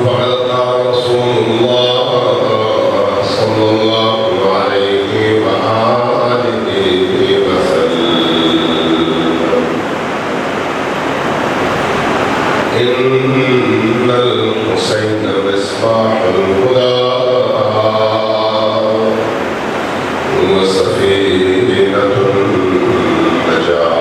فقد قال رسول الله صلى الله عليه وآله وسلم إن الحسين مصباح الهدى وسفينة النجاة.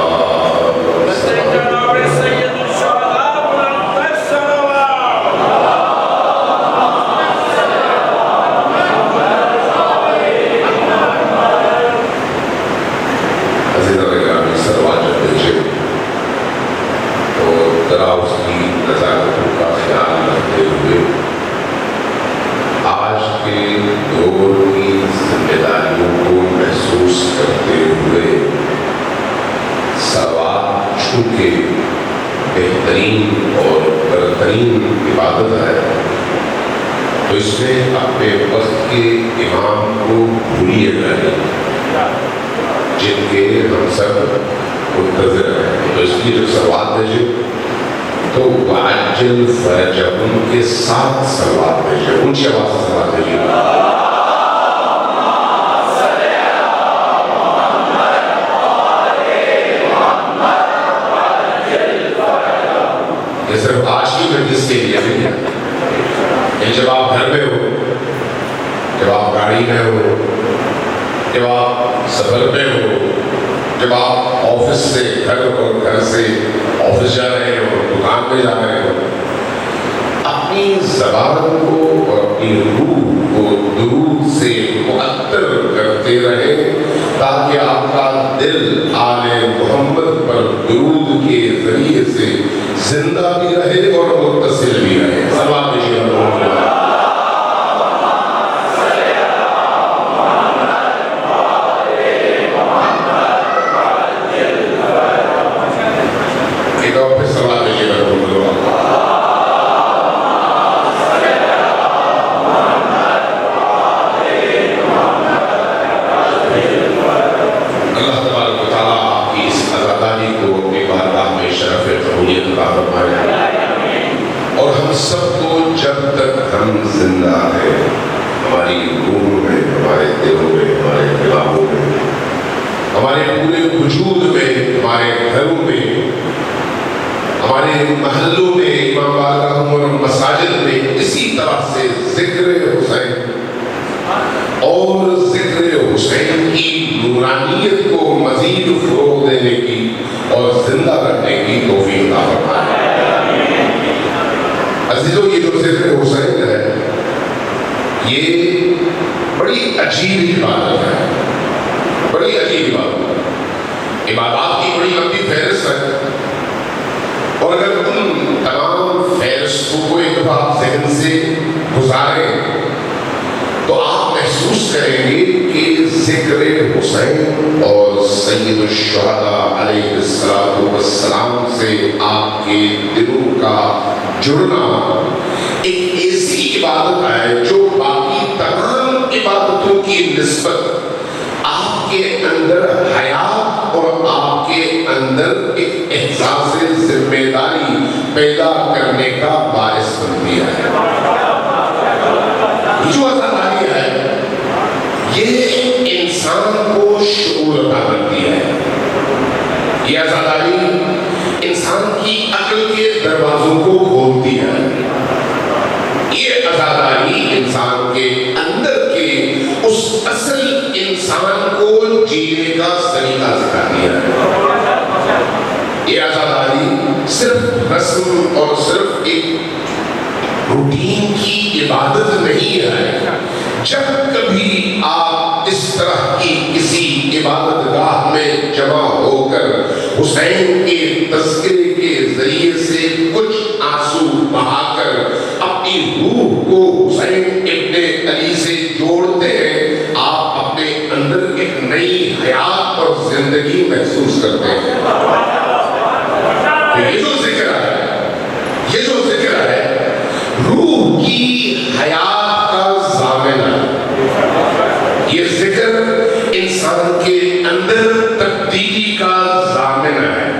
آج کے دور کی ذمہ داریوں کو محسوس کرتے ہوئے سوات چونکہ بہترین اور برترین عبادت ہے تو اس میں اپنے وقت کے امام کو بھولیے نہیں جن کے ہم سب منتظر ہیں. تو اس کی جو سوات ہے تو وعجل فرجہم کے ساتھ سلوات بھیجے. اونچی آواز سے سلوات بھیجیے. یہ صرف آج کی مجلس کے لیے نہیں ہے. یہ جب آپ گھر میں ہو, جب آپ گاڑی میں ہو, جب آپ سفر میں ہو, جب آپ آفس سے گھر اور گھر سے آفس جا رہے ہو, دکان پہ جا رہے ہو, اپنی زبان کو اور اپنی روح کو درود سے معطر کرتے رہے تاکہ آپ کا دل آل محمد پر درود کے ذریعے سے زندہ بھی رہے اور متصل بھی رہے. سلام بھیجیے. اور ہم سب کو جب تک ہم زندہ ہیں ہماری روح میں, ہمارے دلوں میں, ہمارے دماغوں میں, ہمارے پورے وجود میں, ہمارے گھروں میں, ہمارے محلوں میں, امام بارگاہوں اور مساجد میں اسی طرح سے ذکر حسین اور ذکر حسین کی نورانیت کو مزید فروغ دینے کی اور زندہ رکھنے کی توفیق عطا فرمائے. عزیزوں, یہ جو ذکر حسین ہے یہ بڑی عجیب عبادت ہے, بڑی عجیب عبادت. عبادات کی بڑی لمبی فہرست ہے اور اگر ان تمام فہرستوں کو ایک دفعہ ذہن سے گزاریں تو آپ محسوس کریں گے کہ ذکر حسین اور سید الشہداء علیہ السلام سے آپ کے دلوں کا جڑنا ایک ایسی عبادت ہے جو باقی تمام عبادتوں کی نسبت آپ کے اندر حیات اور آپ کے اندر ایک احساس ذمہ داری پیدا کرنے کا باعث بنتی ہے. جو آزادی ہے یہ انسان کو شعور عطا کرتی ہے. یہ آزادی انسان کی عقل کے دروازوں کو کھولتی ہے. یہ آزادی انسان کے اندر کے اس اصل انسان کو جینے کا طریقہ سکھاتی ہے. یہ آزادی صرف رسم اور صرف ایک روٹین کی عبادت نہیں ہے. جب کبھی آپ اس طرح کی کسی عبادت گاہ میں جمع ہو کر حسین کے تذکرے کے ذریعے سے کچھ آنسو بہا کر اپنی روح کو حسین ابن علی سے جوڑتے ہیں, آپ اپنے اندر ایک نئی حیات اور زندگی محسوس کرتے ہیں. یہ جو ذکر ہے روح کی حیات کا ضامن ہے. یہ ذکر انسان کے اندر تبدیلی کا ضامن ہے.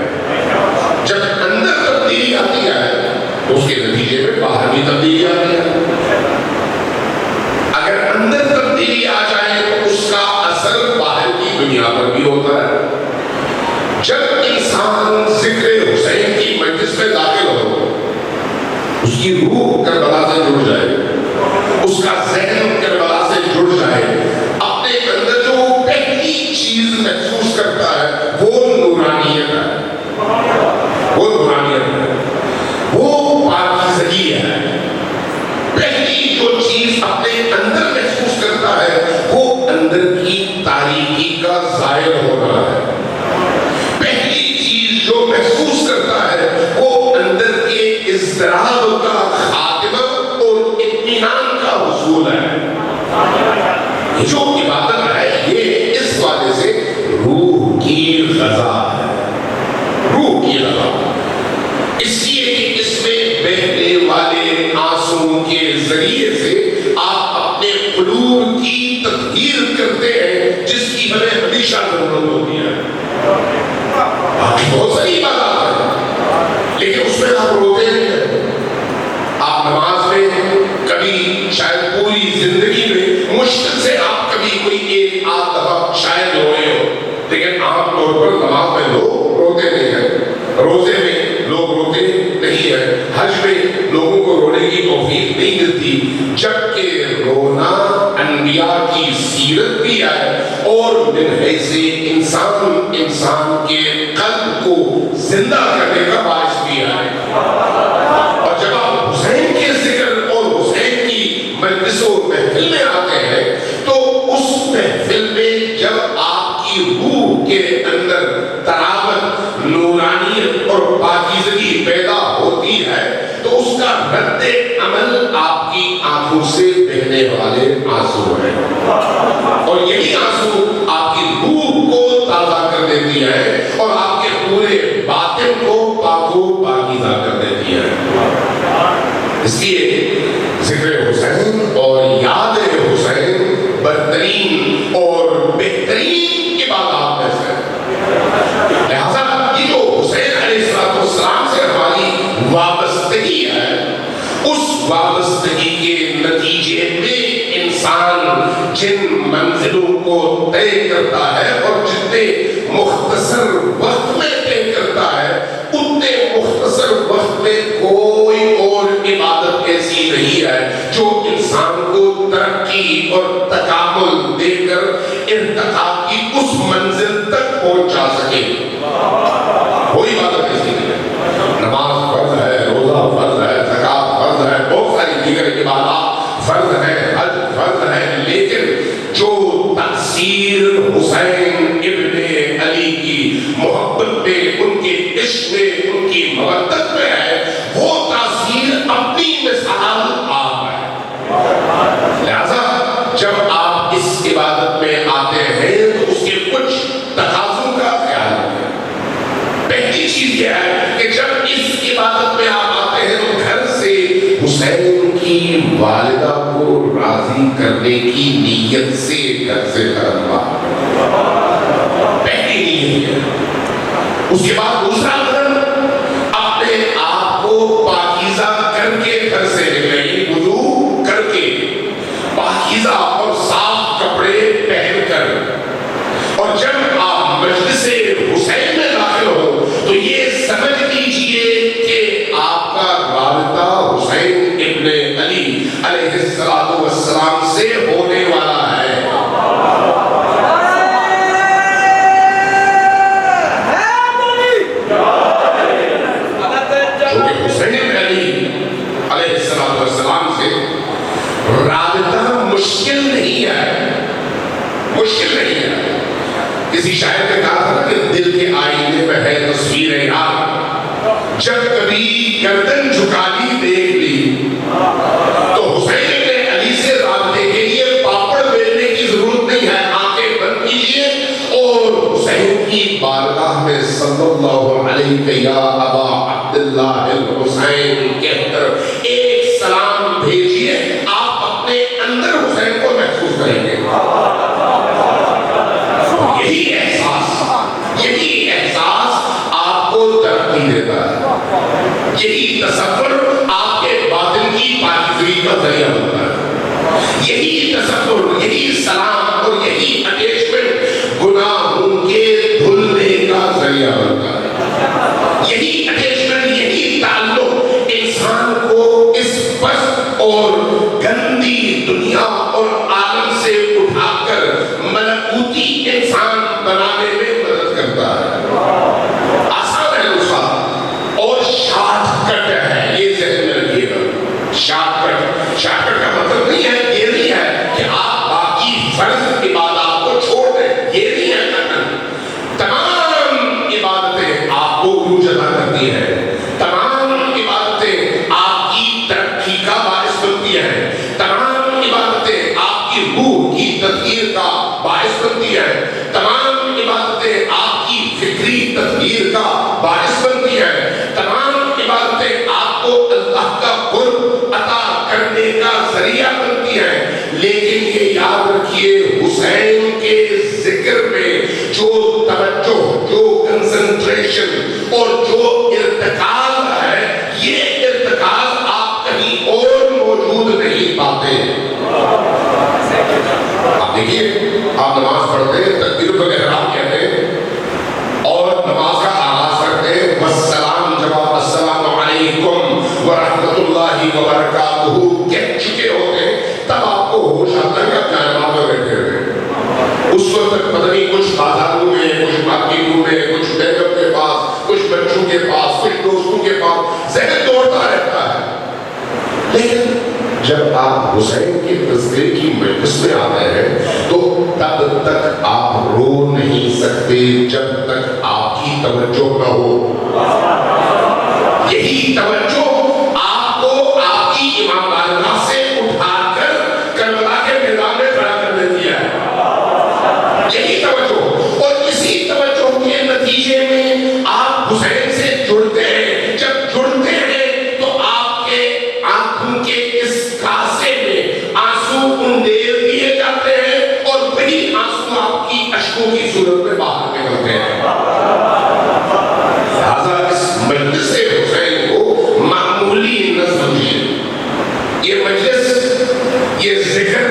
جب اندر تبدیلی آتی ہے تو اس کے نتیجے میں باہر بھی تبدیلی آتی ہے. اگر اندر تبدیلی آ جائے تو اس کا اثر باہر کی دنیا پر بھی ہوتا ہے. جب انسان ذکر حسین کی مجلس میں داخل ہو، اس کی روح کربلا سے جڑ جائے، اس کا ذہن کربلا سے جڑ جائے، اپنے اندر جو پہلی چیز محسوس کرتا ہے وہ نورانیت ہے، وہ نورانیت ہے، وہ پاکیزگی ہے. پہلی جو چیز اپنے اندر محسوس کرتا ہے وہ اندر کی تاریکی کا ظاہر ہونا ہے. پہلی چیز جو محسوس کرتا ہے وہ اندر کے اضطراب کا خاتمہ اور اطمینان کا حصول ہے. یہ جو عبادت ہے یہ اس وجہ سے روح کی غذا ہے، روح کی غذا. اس لیے کہ اس میں بہنے والے آنسوں کے ذریعے سے آپ اپنے قلوب کی تطہیر کرتے ہیں جس کی ہمیں ہمیشہ ضرورت ہوتی ہے. بہت ساری عبادات ہیں لیکن اس میں آپ روتے نہیں ہیں. آپ نماز میں کبھی شاید پوری زندگی میں مشکل سے آپ کبھی کوئی ایک آدھ دفعہ شاید روئے ہو، لیکن عام طور پر نماز میں لوگ روتے نہیں ہیں، روزے میں لوگ روتے نہیں ہیں، حج میں لوگوں کو رونے کی توفیق نہیں ملتی. جبکہ رونا انبیاء کی سیرت بھی ہے اور من حیث انسان کے قلب کو زندہ کرنے کا باعث بھی ہے. اور جب آپ حسین کے ذکر اور حسین کی مجلس و محفل میں آتے ہیں تو اس محفل میں جب آپ کی روح کے اندر تراوت، نورانیت اور پاکیزگی پیدا ہوتی ہے تو اس کا رد عمل آپ کی آنکھوں سے بہنے والے آنسو ہیں. اور یہی آنسو آپ کی روح کو تازہ کر دیتی ہے اور آپ کے پورے باطن کو پاک و پاکیزہ کر دیتی ہے. اس لیے ذکر حسین اور یاد حسین بدترین اور بہترین عبادات میں سے. لہذا یہ جو حسین علیہ السلام سے ہماری وابستگی ہے، اس وابستگی کے نتیجے میں انسان جن منزلوں کو طے کرتا ہے اور جتنے مختصر وقت میں طے کرتا ہے اتنے مختصر وقت میں کوئی اور عبادت ایسی نہیں ہے جو انسان کو ترقی اور تکامل دے کر ارتقاء کی اس منزل تک پہنچا سکے. کوئی عبادت ایسی نہیں ہے. نماز فرض ہے، روزہ فرض ہے، زکات فرض ہے، بہت ساری دیگر عبادات فرض ہے، حج فرض ہے، لیکن جو تاثیر حسین ابن علی کی محبت میں، ان کے عشق میں، ان کی مودت میں ہے، وہ تاثیر اپنی مثال آپ ہے. لہذا جب آپ اس عبادت میں آتے ہیں تو اس کے کچھ تقاضوں کا خیال رکھیں. پہلی چیز یہ ہے کہ جب اس عبادت میں آپ آتے ہیں تو گھر سے حسین کی والدہ کو راضی کرنے کی نیت سے گھر سے کرنا، پہلی نیت ہے. اس کے بعد دوسرا قدم اپنے آپ کو پاکیزہ کر کے گھر سے نکلیں، وضو کر کے پاکیزہ اور صاف کپڑے پہن کر. اور جب آپ مجلس حسین میں داخل ہو تو یہ سمجھ لیجئے کہ آپ کا رابطہ حسین ابن علی علیہ السلام سے ہونے والا ہے. کیونکہ حسین ابن علی علیہ السلام سے رابطہ مشکل نہیں ہے، مشکل نہیں ہے. کسی شاعر نے کہا تھا کہ دل کے آئینے میں ہے تصویر یار، جب کبھی گردن جھکا لی دیکھ لی. تو حسین ابن علی سے رابطے کے لیے پاپڑ بیلنے کی ضرورت نہیں ہے. آنکھیں بند کیجیے اور حسین کی بارگاہ میں صلی اللہ علیہ یا ابا عبداللہ الحسین کہہ کر ایک سلام بھیجیے. آپ اپنے اندر حسین کو محسوس کریں گے. یہی احساس آپ کو ترقی دیتا ہے. یہی تصور اور گندی دنیا اور عالم سے اٹھا کر ملکوتی انسان بنانے میں مدد کرتا ہے. آسان ہے اس کا اور شارٹ کٹ ہے. یہ ذہن میں رکھیے گا. شارٹ کٹ کا مطلب نہیں ہے، یہ نہیں ہے کہ آپ باقی فرض عبادات کو چھوڑ دیں. یہ نہیں ہے کرنا. تمام عبادتیں آپ کو عروج عطا کرتی ہیں. تمام عبادتیں آپ کی ترقی کا باعث بنتی ہیں. تمام عبادتیں آپ کی روح کی تطہیر کا باعث بنتی ہیں. تمام عبادتیں آپ کی فکری تطہیر کا باعث بنتی ہیں. تمام عبادتیں آپ کو اللہ کا قرب عطا کرنے کا ذریعہ بنتی ہیں. لیکن یہ یاد رکھیے، حسین کے ذکر میں جو توجہ، جو کنسنٹریشن اور جو ارتکاز ہے، یہ ارتکاز آپ کہیں اور موجود نہیں پاتے. آپ دیکھیے، آپ نماز پڑھتے ہیں، تکبیر الاحرام کہتے ہیں اور نماز کا آغاز کرتے ہیں والسلام، جواب السلام علیکم ورحمۃ اللہ وبرکاتہ کہہ چکے ہوتے ہیں، تب آپ کو ہوش آتا ہے کہ آپ جائے نماز میں بیٹھے ہوئے. اس وقت تک پتہ نہیں کچھ بازاروں میں، کچھ مارکیٹوں میں، کچھ بیگم کے پاس، کچھ بچوں کے پاس، کچھ دوستوں کے پاس ذہن دوڑتا رہتا ہے. لیکن جب آپ حسین کے تذکرے کی مجلس میں آتے ہیں تو تب تک آپ رو نہیں سکتے جب تک آپ کی توجہ نہ ہو. یہی توجہ آپ کو آپ کی امام بارگاہ سے اٹھا کر کربلا کے میدان میں کھڑا کر دیتی ہے. یہی توجہ، اور اسی توجہ کے نتیجے میں آپ حسین سے جڑتے ہیں. جب جڑتے ہیں تو آپ کے آنکھوں کے اس کاسے میں آنسو انڈیل دیے جاتے ہیں اور وہی آنسو آپ کی اشکوں کی صورت میں باہر نکلتے ہیں. لہذا اس مجلس حسین کو معمولی نہ سمجھیے. یہ مجلس، یہ ذکر،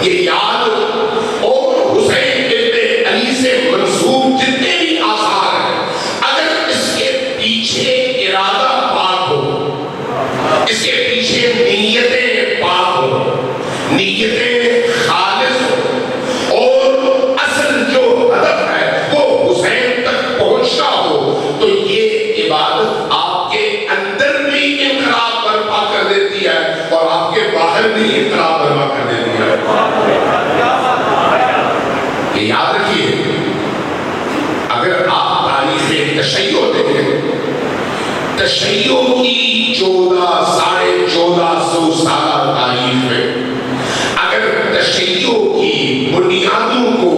یہ یاد اور حسین ابن علی سے منسوب جتنے بھی آثار ہیں، اگر اس کے پیچھے ارادہ پاک ہو، اس کے پیچھے نیتیں پاک ہو، نیتیں خالص ہو، اور اصل جو ہدف ہے وہ حسین تک پہنچنا ہو، تو یہ عبادت آپ کے اندر بھی انقلاب برپا کر دیتی ہے اور آپ کے باہر بھی انقلاب برپا کر دیتی ہے. یہ یاد رکھیے، اگر آپ تاریخ تشیع دیکھیں، تشیع کی 1400 سالہ تاریخ میں اگر تشیع کی بنیادوں کو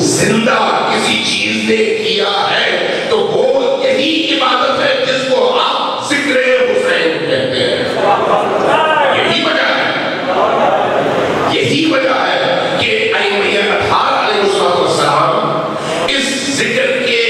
زندہ کسی چیز نے کیا ہے تو وہ یہی عبادت ہے جس کو آپ ذکر حسین کہتے ہیں. یہی وجہ ہے، یہی وجہ ہے کہ ائمہ اطہار علیہ السلام اس ذکر کے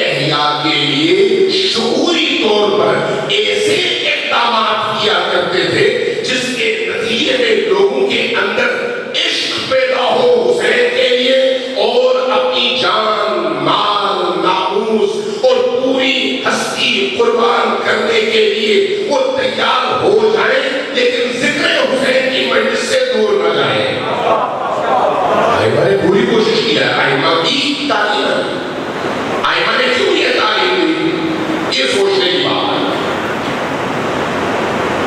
احیاء کے لیے شعوری طور پر ایسے اقدامات کیا کرتے تھے جس کے نتیجے میں لوگوں کے اندر عشق پیدا ہو حسین کے لیے، اور اپنی جان، مال، ناموس اور پوری ہستی قربان کرنے کے لیے وہ تیار ہو جائیں، لیکن ذکر حسین کی مجلس سے دور نہ جائیں. ائمہ نے پوری کوشش کیا. ائمہ کی تعلیم ہے، ائمہ نے کیوں یہ تعلیم دی، یہ سوچنے کی بات ہے.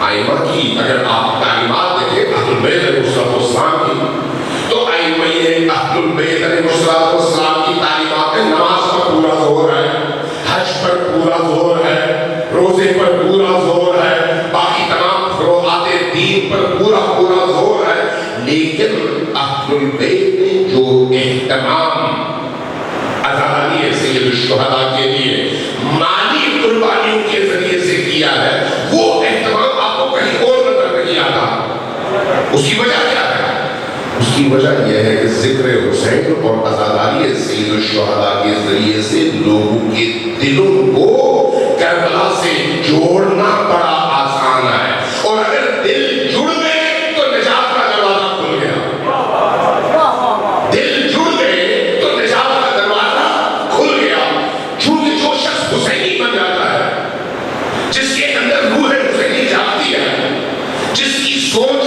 ائمہ کی اگر آپ تعلیمات دیکھیں اہل البیت علیہ السلام کی، تو ائمہ اہل البیت علیہ السلام کی تعلیمات میں نماز پر پورا زور ہے، حج پر پورا زور ہے، روزے پر پورا زور ہے، باقی تمام فروعات دین پر پورا زور ہے. لیکن اہل البیت نے جو اہتمام عزاداری سید الشہداء کے لیے مالی قربانیوں کے ذریعے سے کیا ہے، وہ اہتمام آپ کو کہیں اور نظر نہیں آتا. اس کی وجہ کیا ہے؟ اس کی وجہ یہ ہے کہ ذکر حسین اور عزاداری سید الشہداء کے ذریعے سے لوگوں کے دلوں کو کربلا سے جوڑنا بڑا آسان ہے. اور اگر دل جڑ گئے تو نجات کا دروازہ کھل گیا. دل جڑ گئے تو نجات کا دروازہ کھل گیا. چونکہ جو شخص حسینی بن جاتا ہے، جس کے اندر روح حسینی جاگتی ہے، جس کی سوچ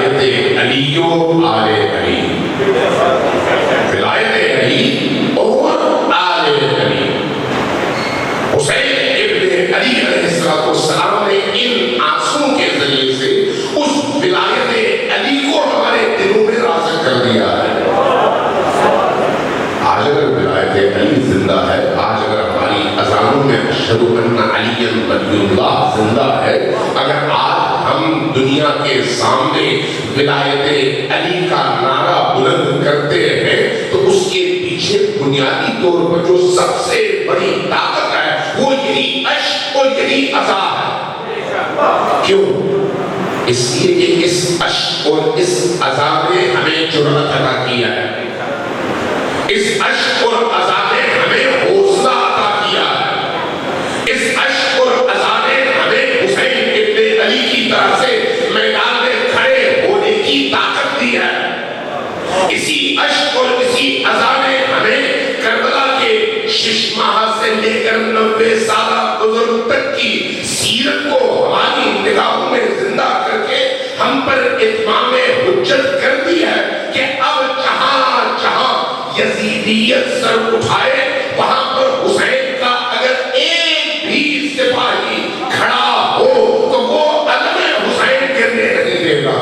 ولایت علی و آل علی، ولایت علی اور آل علی۔ حسین ابن علی علیہ السلام نے ان آنسوں کے ذریعے سے اس ولایت علی کو ہمارے دلوں میں راسخ کر دیا ہے۔ آج اگر ولایت علی زندہ ہے، آج اگر ہماری اذانوں میں اشہد ان علی ولی اللہ زندہ ہے، اگر آج ہم دنیا کے سامنے ولایت علی کا نعرہ بلند کرتے ہیں تو اس کے پیچھے بنیادی طور پر جو سب سے بڑی طاقت ہے وہ یہی عشق اور یہی عزا ہے۔ کیوں؟ اس لیے کہ اس عشق اور اس عزا نے ہمیں جرأت عطا کیا ہے، اس عشق اور عزا نے ہمیں حوصلہ عطا کیا ہے، اس عشق اور عزا نے ہمیں حسین ابن علی کی طرح سے میدان میں کھڑے ہونے کی طاقت دی ہے۔ اسی عشق اور اسی عزا نے ہمیں کربلا کے 6 ماہ سے لے کر 90 سالہ بزرگ تک کی سیرت کو ہماری نگاہوں میں زندہ کر کے ہم پر اتمام حجت کر دی ہے کہ اب جہاں جہاں یزیدیت سر اٹھائے وہاں پر حسین کا اگر ایک بھی سپاہی کھڑا ہو تو وہ علم حسین گرنے نہیں دے گا۔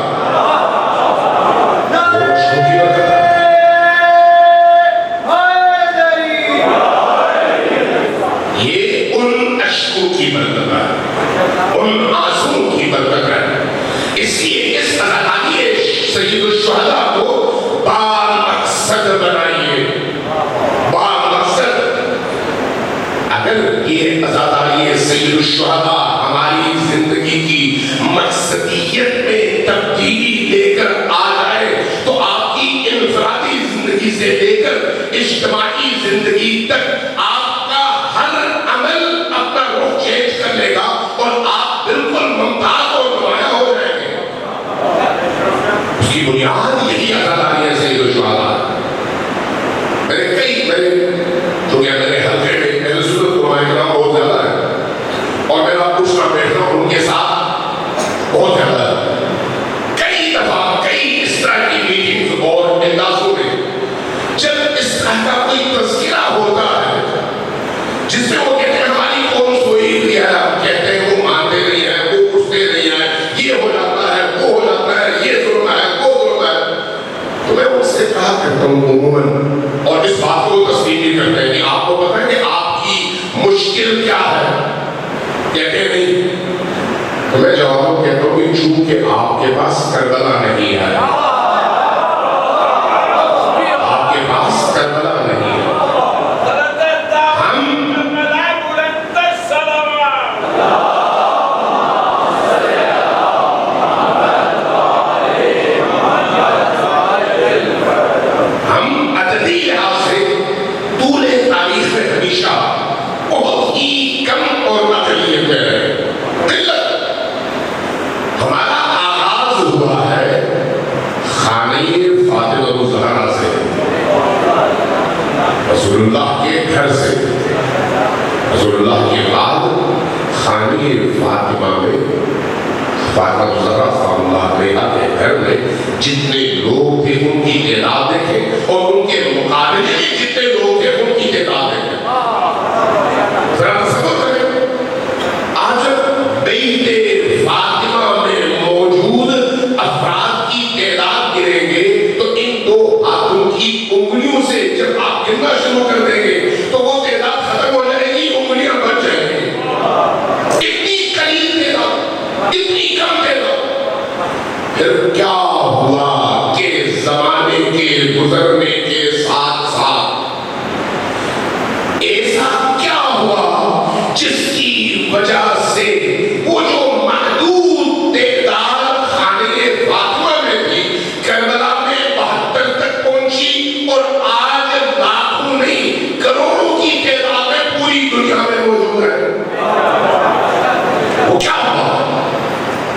یہ ان اشکوں کی برکت ہے، ان آنسوں کی برکت ہے۔ اس لیے اس ازاداری سید الشہداء کو بار مقصد بنائیے، بار مقصد۔ اگر یہ ازاداری سید الشہداء ہماری زندگی کی مقصدیت میں تبدیلی لے کر آ جائے تو آپ کی انفرادی زندگی سے لے کر اجتماعی زندگی تک آپ کا ہر عمل اپنا رخ چینج کر لے گا اور آپ بالکل ممتاز اور نمایاں ہو جائیں گے۔ اس کی بنیاد یہی ازاداری ہے سید الشہداء۔ میرے حلقے میں اہل سنت علماء کرام بہت زیادہ ہے اور میرا اٹھنا بیٹھنا ان کے ساتھ بہت زیادہ ہے۔ کئی دفعہ کئی اس طرح کی میٹنگز اور اندازوں میں جب اس طرح کا کوئی تذکرہ ہوتا ہے جس میں وہ کہتے ہیں ہماری قوم سوئی ہوئی ہے، ہم کہتے ہیں وہ مانتے نہیں ہیں، وہ اٹھتے نہیں ہیں، یہ ہو جاتا ہے، وہ ہو جاتا ہے، یہ ظلم ہے، وہ ظلم ہے، تو میں ان سے کہا کرتا ہوں عموماً، اور اس بات کو تسلیم بھی کرتے ہیں کہ آپ کو پتہ ہے کہ آپ کی مشکل کیا ہے؟ کہتے نہیں، تو میں جواب کہتا ہوں کہ چونکہ آپ کے پاس کربلا نہیں ہے، آپ کے پاس کربلا نہیں ہے۔ ہم عددی لحاظ سے طول تاریخ میں ہمیشہ بہت ہی کم اور اقلیت میں رہے۔ قلت ہمارا آغاز ہوا ہے خانہ فاطمہ الزہرا سے، رسول اللہ کے گھر سے۔ رسول اللہ کے بعد خانہ فاطمہ میں فاطمہ الزہرا صلی اللہ علیہ کے گھر میں جتنے لوگ تھے ان کی تعداد دیکھیں اور ان کے مقابلے میں جتنے لوگ تھے ان کی تعداد دیکھیں۔ ذرا تصور کریں، آج بیت فاطمہ میں موجود افراد کی تعداد گنیں گے تو ان 2 ہاتھوں کی انگلیوں سے جب آپ گننا شروع کر دیں گے تو وہ تعداد ختم ہو جائے گی، انگلیاں بچ جائیں گی۔ اتنی قلیل تعداد، اتنی کم تعداد۔ پھر کیا ہوا کہ زمانے کے گزرنے کے ساتھ ساتھ ایسا کیا ہوا جس کی وجہ سے وہ جو محدود تعداد خانہ فاطمہ میں تھی کربلا میں 72 تک پہنچی اور آج لاکھوں نہیں کروڑوں کی تعداد میں پوری دنیا میں موجود ہے۔ وہ کیا ہوا؟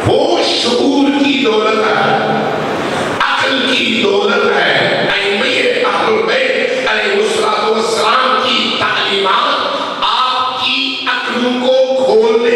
وہ شعور کی دولت ہے، عقل کی دولت ہے۔ ائمہ اہل بیت علیہ السلام کی تعلیمات آپ کی عقلوں کو کھولنے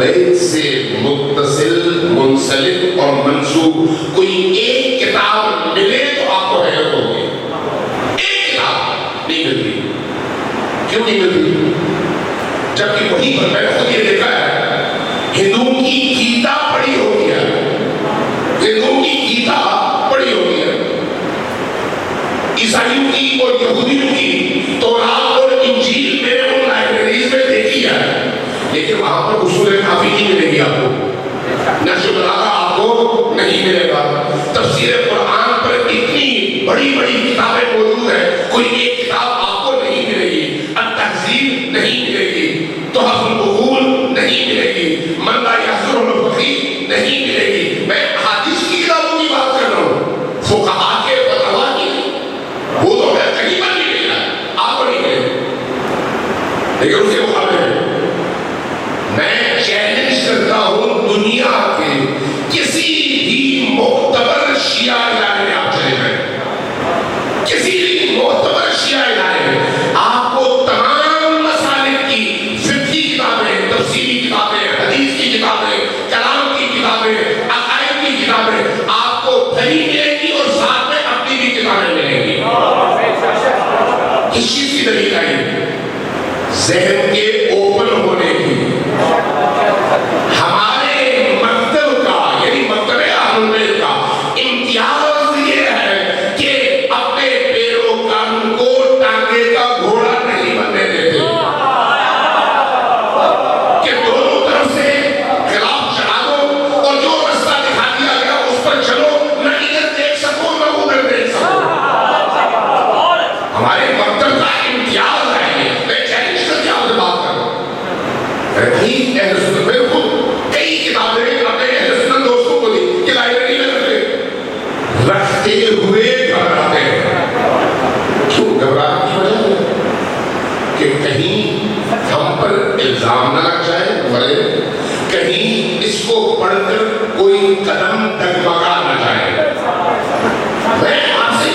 البیت سے متصل منسلک اور منسوب کوئی ایک کتاب ملے تو آپ کو حیرت ہوگی. ایک کتاب نہیں ملتی. کیوں نہیں ملتی؟ جبکہ وہی پر میں نے خود یہ دیکھا ہے ہندوؤں کی گیتا پڑھی ہوتی ہے. ہندوؤں کی گیتا پڑھی ہوتی ہے. عیسائیوں کی اور یہودیوں کی تورات اور انجیل میں نے ان لائبریریز میں دیکھی ہے، لیکن وہاں پر اصول کافی نہیں ملے گی آپ کو. نقش بلاغہ آپ کو نہیں ملے گا. تفسیر قرآن پر اتنی بڑی بڑی کتابیں موجود ہیں، کوئی ایک کتاب آپ کو نہیں ملے گی. التہذیب نہیں ملے گی، تحف العقول نہیں ملے گی، من لا یحضر الفقیہ نہیں ملے گی. میں حدیث کی کتابوں کی بات کر رہا ہوں، فقہاء کے فتوا کی. وہ تو میں کہیں پر نہیں ملا، آپ کو نہیں ملے. لیکن اس کے مقابلے میں چیلنج کرتا ہوں دنیا کے کسی بھی معتبر شیعہ ادارے میں آپ چلے گئے، کسی بھی معتبر شیعہ ادارے میں آپ کو تمام مسالک کی فقہی کتابیں، تفسیری کتابیں، حدیث کی کتابیں، کلام کی کتابیں، عقائد کی کتابیں آپ کو بھری ملیں گی اور ساتھ میں اپنی بھی کتابیں ملیں گی. کس چیز کی دلیل ہے؟ ذہن کے اوپن ہونے کی. ہمارے مکتب کا یعنی مکتب اہل بیت کا امتیاز یہ ہے کہ اپنے پیروکاروں کو ٹانگے کا گھوڑا نہیں بننے دیتے، کہ دونوں طرف سے خلاف چڑھا دو اور جو رستہ دکھا دیا گیا اس پر چلو، نہ ادھر دیکھ سکو نہ ادھر دیکھ سکو. ہمارے مکتب کا امتیاز ہے یہ. میں چیلنج کر کے آپ سے بات کر رہا ہوں. اہل سنت میں خود کئی کتابیں اپنے اہل سنت دوستوں کو دی کہ لائبریری میں رکھتے ہوئے گھبراتے ہیں. کیوں گھبراہٹ کی وجہ ہے کہ کہیں ہم پر الزام نہ لگ جائے، بڑے کہیں اس کو پڑھ کر کوئی قدم ڈگمگا نہ جائے. میں آپ سے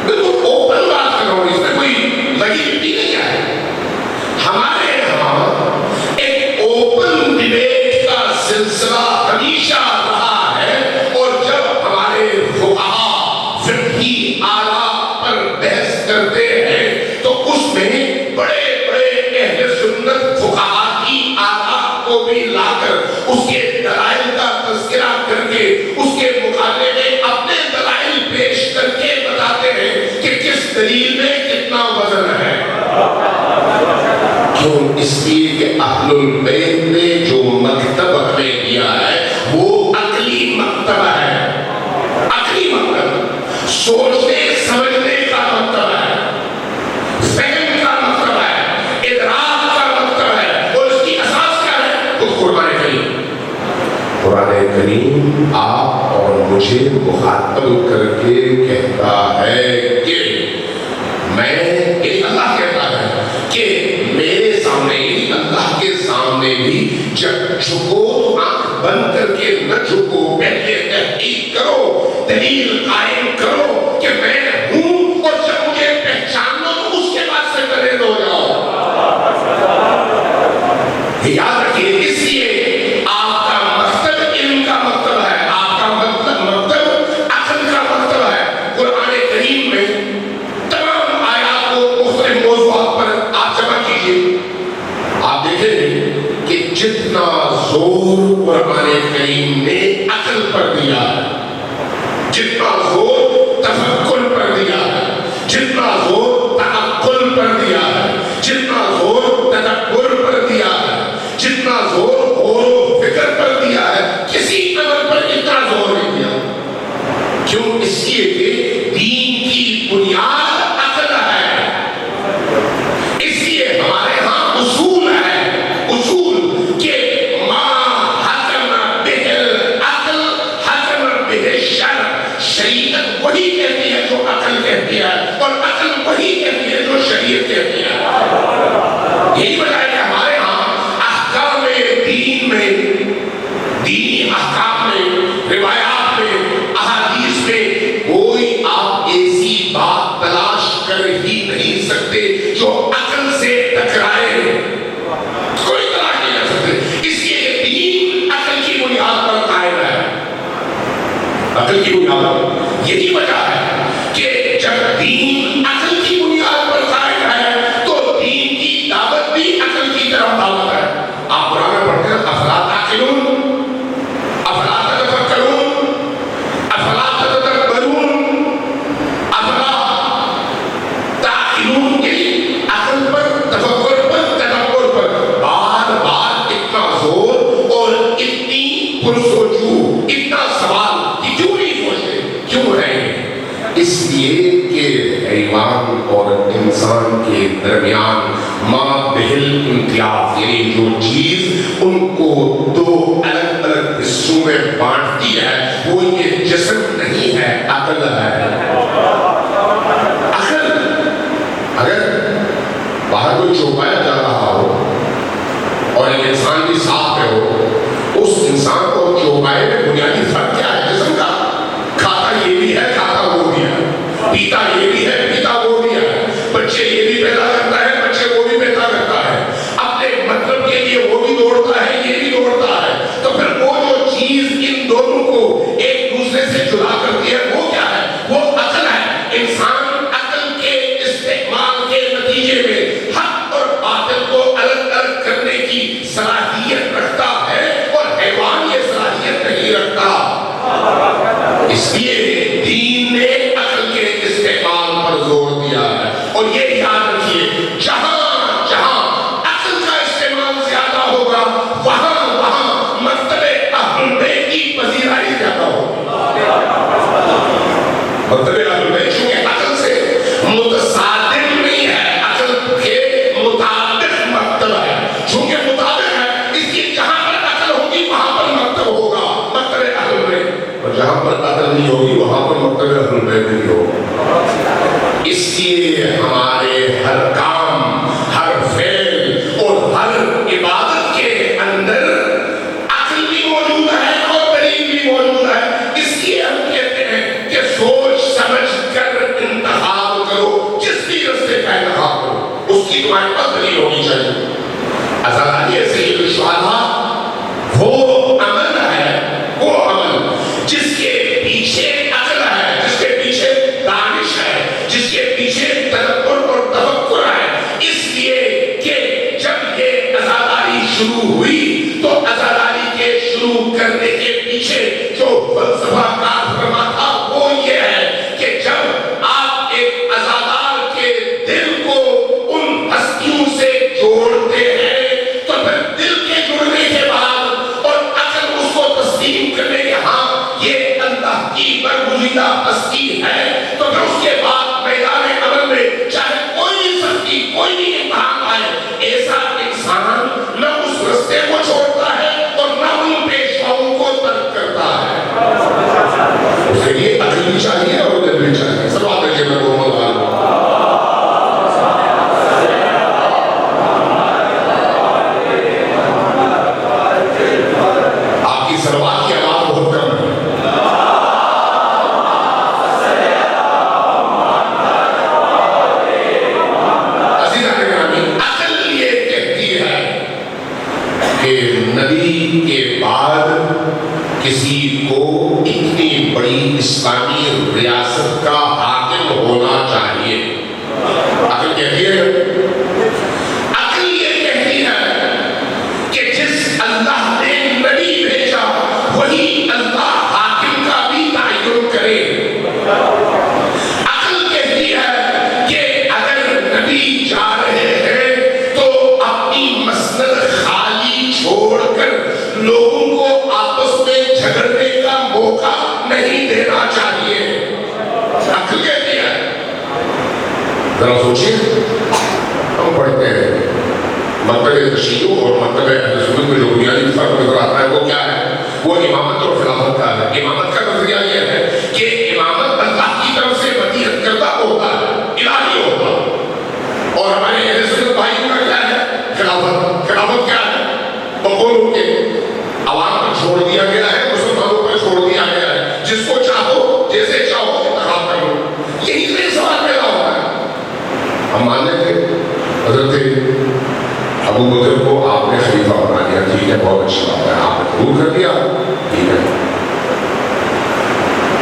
بالکل اوپن بات کر رہا ہوں، اس میں کوئی لگی مٹی نہیں ہے. ہمارے یہاں ایک اوپن ڈیبیٹ کا سلسلہ ہمیشہ رہا ہے، اور جب ہمارے فقہاء فقہی آراء پر بحث کرتے ہیں تو اس میں بڑے بڑے اہل سنت فقہاء کی آراء کو بھی لا کر اس کے دلائل کا تذکرہ کر کے اس کے مقابلے میں اپنے دلائل پیش کر کے بتاتے ہیں کہ کس دلیل میں کتنا وزن ہے. کیوں؟ اس لیے کہ اہل البیت نے جو مکتب ہمیں دیا ہے وہ عقلی مکتب ہے. عقلی مکتب سوچنے سمجھنے کا مکتب ہے، فہم کا مکتب ہے، ادراک کا مکتب ہے. اور اس کی اساس کیا ہے؟ خود قرآن کریم. قرآن کریم آپ اور مجھے مخاطب کر کے کہتا ہے کہ میں ایک اللہ کہتا ہے کہ میرے سامنے اللہ کے سامنے بھی جب جھکو تو آنکھ بند کر کے نہ جھکو، پہلے تحقیق کرو، دلیل قائم کرو کہ میں ہوں، اور جب مجھے پہچان لو تو اس کے بعد سے پرہیز ہو جاؤ. یاد رکھیے اس لیے آپ کا مکتب علم کا مکتب ہے، آپ کا مکتب عقل کا مکتب ہے. قرآن کریم میں تمام آیات کو مختلف موضوعات پر آپ جمع کیجیے، آپ دیکھیں گے کہ جتنا زور قرآن کریم نے عقل پر دیا ہے، جتنا زور تفکر پر دیا ہے، جتنا زور تعقل پر دیا ہے، جتنا زور تدبر پر دیا ہے، جتنا زور غور و فکر پر دیا ہے، کسی عمل پر اتنا زور نہیں دیا. کیوں؟ اس لیے کہ دین کی بنیاد عقل ہے. اس لیے ہمارے ہاں اصول ہے، اصول کہ ما حکم بہ العقل حکم بہ الشرع. شریعت وہی کہتی ہے جو عقل کہتی ہے، اور عقل وہی کہتی ہے جو شریعت کہتی ہے. کے درمیان ما بہل امتیاز، یعنی جو چیز ان کو دو الگ الگ حصوں میں بانٹتی ہے وہ یہ جسم نہیں ہے، عقل ہے۔ عقل، اگر باہر کوئی چوپایا جا رہا ہو اور ایک انسان بھی ساتھ میں ہو، اس انسان کو چوپائے میں بنیادی فرق کیا ہے؟ جسم کا کھاتا یہ بھی ہے، کھاتا وہ بھی ہے، پیتا یہ بھی ہے، پیتا وہ بھی ہے، بچے یہ بھی پیدا کرتا ہے، بچے وہ بھی پیدا کرتا ہے، اپنے مطلب کے لیے وہ بھی دوڑتا ہے، یہ بھی دوڑتا ہے۔ تو پھر وہ جو چیز ان دونوں کو ایک دوسرے سے جدا کرتی ہے وہ کیا ہے؟ وہ عقل ہے۔ انسان عقل کے استعمال کے نتیجے میں حق اور باطل کو الگ الگ کرنے کی صلاحیت رکھتا ہے اور حیوان یہ صلاحیت نہیں رکھتا۔ اس لیے دین نے عقل کے استعمال پر زور دیا ہے، اور یہ یاد رکھیے جہاں جہاں عقل کا استعمال زیادہ ہوگا وہاں وہاں مرتبہ اہل بیت کی پذیرائی زیادہ ہوگی۔ مرتبہ اہل بیت چونکہ عقل سے متصادم نہیں ہے، عقل کے مطابق مرتبہ ہے، چونکہ مطابق ہے اس لیے جہاں پر عقل ہوگی وہاں پر مرتبہ ہوگا مرتبہ اہل بیت، اور جہاں پر عقل نہیں ہوگی وہاں پر مرتبہ اہل بیت نہیں ہوگا۔ اس لیے ہمارے ہر کام، ہر فعل اور ہر عبادت کے اندر عقل بھی موجود ہے اور دلیل بھی موجود ہے۔ اس لیے ہم کہتے ہیں کہ سوچ سمجھ کر انتخاب کرو، جس بھی رستے کا انتخاب کرو اس کی تمہارے پاس دلیل ہونی چاہیے۔ ازالیہ سید الشہداء وہ عمل ہے، وہ عمل جس کے پیچھے عقل ہے، جس کے پیچھے دانش ہے، جس کے پیچھے تدبر اور تفکر ہے۔ اس لیے کہ جب یہ عزاداری شروع ہوئی تو عزاداری کے شروع کرنے کے پیچھے جو فلسفہ کار فرما تھا وہ یہ ہے کہ جب آپ ایک عزادار کے دل کو ان ہستیوں سے جوڑتے ہیں تو پھر دل کے جڑنے کے بعد اور عقل اس کو تسلیم کرنے کے ہاں یہ اللہ کی برگزیدہ ہستی ہے، تو پھر اس کے بعد میدان عمل میں چاہے کوئی سختی کوئی بھی امتحان آئے، ایسا انسان نہ اس رستے کو چھوڑتا ہے اور نہ ان پیشواؤں کو ترک کرتا ہے۔ اس کے لیے عقل بھی چاہیے اور دل بھی چاہیے۔ سب بات ہے کہ میں محمد عالم آپ کی سلوات کی آواز بہت کم ہے۔ نبی کے بعد کسی کو اتنی بڑی اسلامی ریاست کا حاکم ہونا چاہیے۔ عقل کہتی ہے، عقل یہ کہتی ہے کہ جس اللہ نے نبی بھیجا وہی اللہ حاکم کا بھی تعین کرے۔ عقل کہتی ہے کہ اگر نبی جا رہے ہیں تو اپنی مسند خالی چھوڑ کر لوگوں کو آپس میں جھگڑنے کا موقع نہیں دینا چاہیے۔ عقل کہتی ہے، ذرا سوچیے، ہم پڑھتے ہیں مرتبہ تشیع اور مرتبہ اہل سنت میں جو بنیادی فرق نظر آتا ہے وہ کیا ہے؟ وہ امامت اور خلافت کا ہے۔ امامت کا نظریہ یہ ہے کہ امامت اللہ کی طرف سے مدیحت کردہ ہوتا ہے، الہی ہوتا ہے، اور ہمارے اہل سنت بھائیوں کا کیا ہے؟ خلافت۔ خلافت کیا ہے؟ بقول کے عوام پر چھوڑ دیا گیا ہے، مسلمانوں پر چھوڑ دیا گیا ہے، جس کو چاہو جیسے چاہو انتخاب کر لو، یہی سے سوال پیدا ہوتا ہے۔ ہم مانتے تھے حضرت ابو بکر کو آپ نے خلیفہ بنا دیا، ٹھیک ہے، بہت اچھی بات ہے، آپ نے قبول کر دیا، ٹھیک ہے۔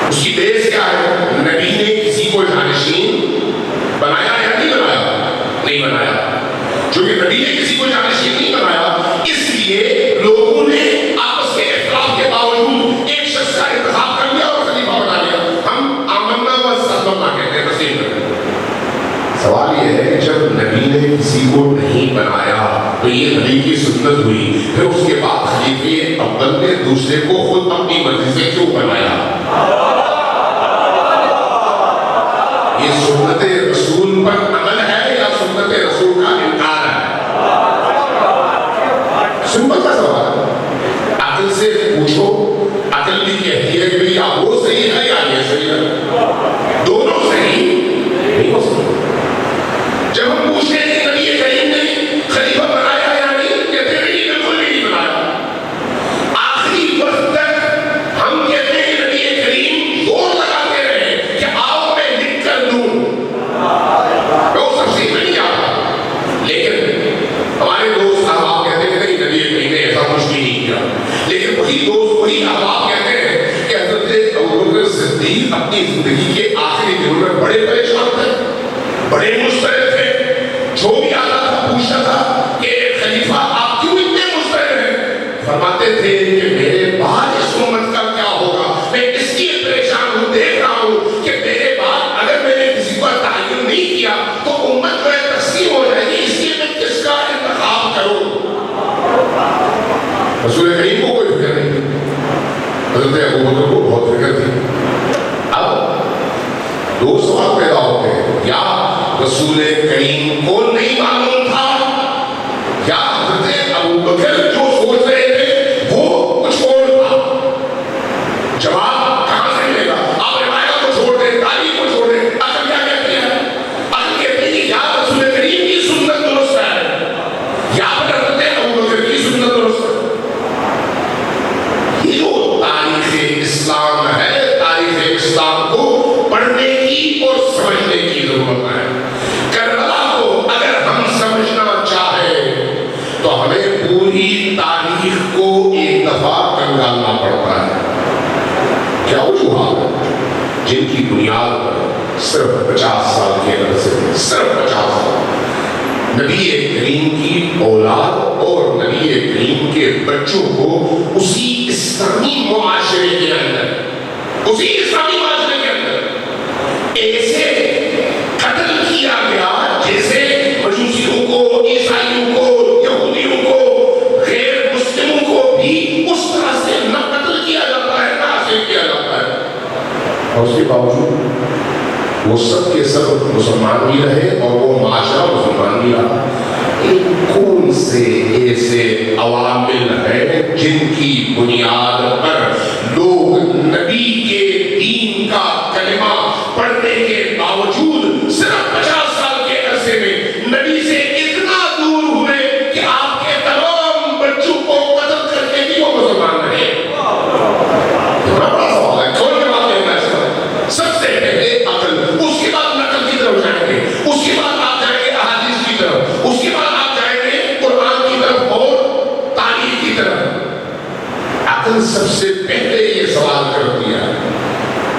اس کی بیس کیا ہے؟ نبی نے کسی کو جانشین بنایا یا نہیں بنایا؟ نہیں بنایا۔ چونکہ نبی نے کسی کو جانشین نہیں بنایا اس لیے لوگوں نے آپس کے اختلاف کے باوجود ایک شخص کا انتخاب کر لیا اور خلیفہ بنا لیا۔ ہم آمنا و استسلمنا کہتے ہیں، تسلیم کرتے ہیں۔ سوال یہ ہے کہ جب نبی نے کسی کو نہیں بنایا تو یہ نبی کی سنت ہوئی، پھر اس کے بعد خلیفہ اول نے دوسرے کو خود اپنی مرضی سے کیوں بنایا؟ یہ سنت رسول پر عمل ہے یا سنت یا وہ صحیح ہے یا یہ صحیح ہے، دونوں صحیح نہیں ہو سکتے۔ جب ہم پوچھتے ہیں کہ نبی کریم نے خلیفہ بنایا یا نہیں، کہتے ہیں نہیں، بالکل بھی نہیں بنایا۔ آخری وقت تک ہم کہتے ہیں کہ نبی کریم زور لگاتے رہے کہ آؤ میں لکھ کر دوں، وہ سب سے نہیں آتا، لیکن ہمارے دوست احباب کہتے ہیں نہیں، نبی کریم نے ایسا کچھ بھی نہیں کیا۔ لیکن وہی دوست وہی احباب کہتے ہیں کہ حضرت ابوبکر صدیق اپنی زندگی کے آخری دنوں میں بڑے پریشان تھے، بڑے مضطرب تھے، جو بھی آتا تھا پوچھتا تھا کہ خلیفہ آپ کیوں اتنے مضطرب ہیں؟ فرماتے تھے کہ میرے بعد اس امت کا کیا ہوگا، میں اس لیے پریشان ہوں، دیکھ رہا ہوں کہ میرے بعد اگر میں نے کسی کو تعین نہیں کیا تو امت جو ہے تقسیم ہو جائے گی، اس لیے میں کس کا انتخاب کروں۔ رسول کریم کو کوئی فکر نہیں تھی، حضرت ابوبکر کو بہت فکر تھی۔ اب دو سوال پیدا ہوتے ہیں، یا رسول کریم کو نہیں معلوم تھا، یا حضرت ابوبکر جو سوچ رہے تھے وہ کچھ اور تھا۔ جواب کہاں سے ملے گا؟ آپ روایت کو چھوڑ دیں، تاریخ کو چھوڑ دیں، عقل کیا کہتی ہے؟ عقل کہتی ہے کہ یا رسول کریم کی سنت درست ہے یا پھر حضرت ابوبکر کی سنت درست ہے۔ یہ جو تاریخ اسلام ہے، تاریخ اسلام کو پڑھنے کی اور سمجھنے کی ضرورت ہے۔ کربلا کو اگر ہم سمجھنا چاہیں تو ہمیں پوری تاریخ کو ایک دفعہ کنگالنا پڑتا ہے۔ کیا وجوہات ہیں جن کی بنیاد پر صرف 50 سال کے عرصے میں، صرف 50 سال، نبی کریم کی اولاد اور نبی کریم کے بچوں کو اسی اسلامی معاشرے کے اندر، اسی اسلامی معاشرے کے اندر ایسے قتل کیا گیا جیسے مجوسیوں کو، عیسائیوں کو، یہودیوں کو، غیر مسلموں کو بھی اس طرح سے نہ قتل کیا جاتا ہے، نہ اسیر کیا جاتا ہے، اور اس کے باوجود وہ سب کے سب مسلمان بھی رہے اور وہ معاشرہ مسلمان بھی رہا۔ کون سے ایسے عوامل ہیں جن کی بنیاد پر لوگ نبی کے دین کا کلمہ پڑھنے کے باوجود صرف 50 سال کے عرصے میں نبی سے اتنا دور ہوئے کہ آپ کے تمام بچوں کو قتل کر کے بھی وہ مسلمان رہے؟ اتنا بڑا سوال ہے، کون جواب دے گا اس کا؟ سب سے پہلے عقل، اس کے بعد نقل کی طرف جائیں گے، اس کے بعد آپ جائیں گے احادیث کی طرف، اس کے بعد آپ جائیں گے قرآن کی طرف اور تاریخ کی طرف۔ عقل سب سے پہلے یہ سوال کرتی ہے،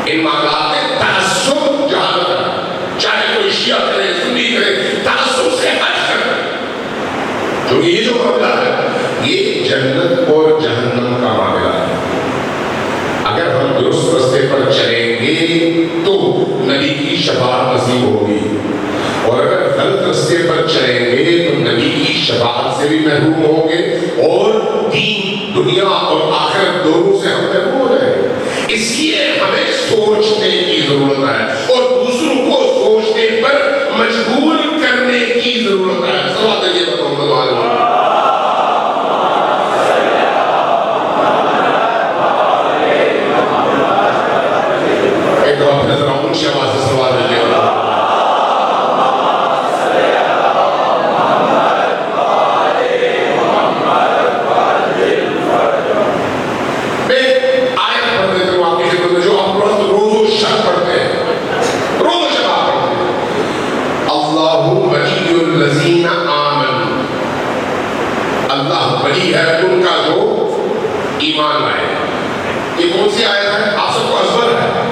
ان معاملات میں تعصب جہالت ہے، چاہے کوئی شیعہ کرے، سنی کرے، تعصب سے ہٹ کر، جو یہ جو معاملہ ہے یہ جنت اور جہنم کا معاملہ ہے۔ اگر ہم درست راستے پر چلیں گے تو نبی کی شفاعت نصیب ہوگی، اور اگر غلط راستے پر چلیں گے تو نبی کی شفاعت سے بھی محروم ہوں گے اور دین، دنیا اور آخرت دونوں سے ہم محروم ہو جائیں گے۔ اس لیے ہمیں سوچنے کی ضرورت ہے اور دوسروں کو سوچنے پر مجبور کرنے کی ضرورت ہے۔ سوال ہے یہ بتاؤں ایک دفعہ پھر ذرا اونچی آواز سے سوال ہے یہ ایمان لائے۔ یہ کون سی آیت ہے؟ آپ سب کو ازبر ہے،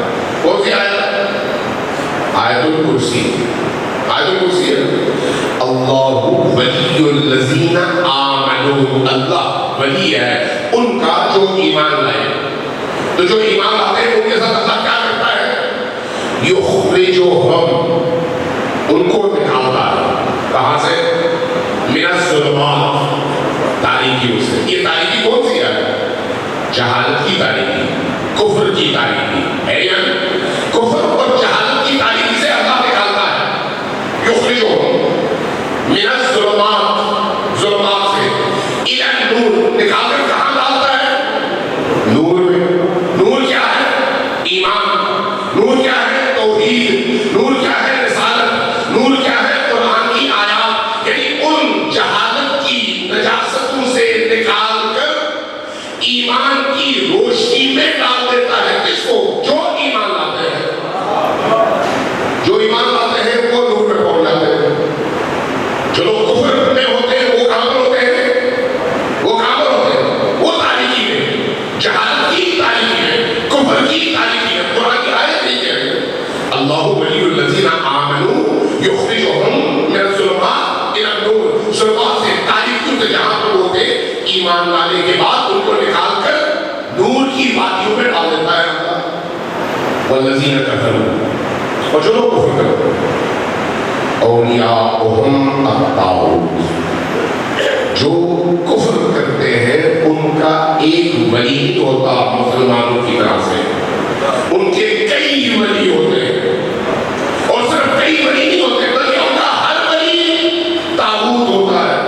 کون سی آیت ہے؟ آیت الکرسی۔ آیت الکرسی ہے اللہ ولی الذین آمنوا، اللہ ولی ہے ان کا جو ایمان لائے۔ تو جو ایمان لاتے ہیں ان کے ساتھ اللہ کیا کرتا ہے؟ یخرجہم، ان کو نکالتا ہے، کہاں سے؟ من الظلمات، تاریکیوں سے۔ یہ تاریکی کون سی ہے؟ جہالت کی تاریکی، کفر کی تاریکی ہے، یا کفر اور جہالت کی تاریکی سے اللہ نکالتا ہے۔ یخرجہم من الظلمات، ظلمات سے، الی النور، نکال کر کہاں ڈالتا ہے؟ نور میں۔ نور کیا ہے؟ روشنی میں ڈال دیتا ہے کس کو؟ جو ایمان لاتے ہیں. جو ایمان لاتے ہیں وہ نور میں پہنچ جاتے ہیں. جو لوگ کفر میں ہوتے ہیں وہ کہاں پر ہوتے ہیں؟ وہ کہاں پر ہوتے ہیں؟ وہ تاریکی میں، جہالت کی تاریکی میں، کفر کی تاریکی میں. قرآن کی آیت نہیں کہہ رہے اللہ ولی الذین آمنوا یخرجہم من الظلمات الی النور. ظلمات سے، تاریکیوں سے جہاں پر ہوتے ایمان لانے کے بعد ان کو نکال کر نور کی وادیوں میں ڈال دیتا ہے اللہ. والذین کفروا، اور جو لوگ کفر کرتے ہیں، اولیاءہم الطاغوت، جو کفر کرتے ہیں ان کا ایک ولی ہوتا مسلمانوں کی طرح سے، ان کے کئی ولی ہوتے ہیں. اور صرف کئی ولی نہیں ہوتے بلکہ ان کا ہر ولی طاغوت ہوتا ہے.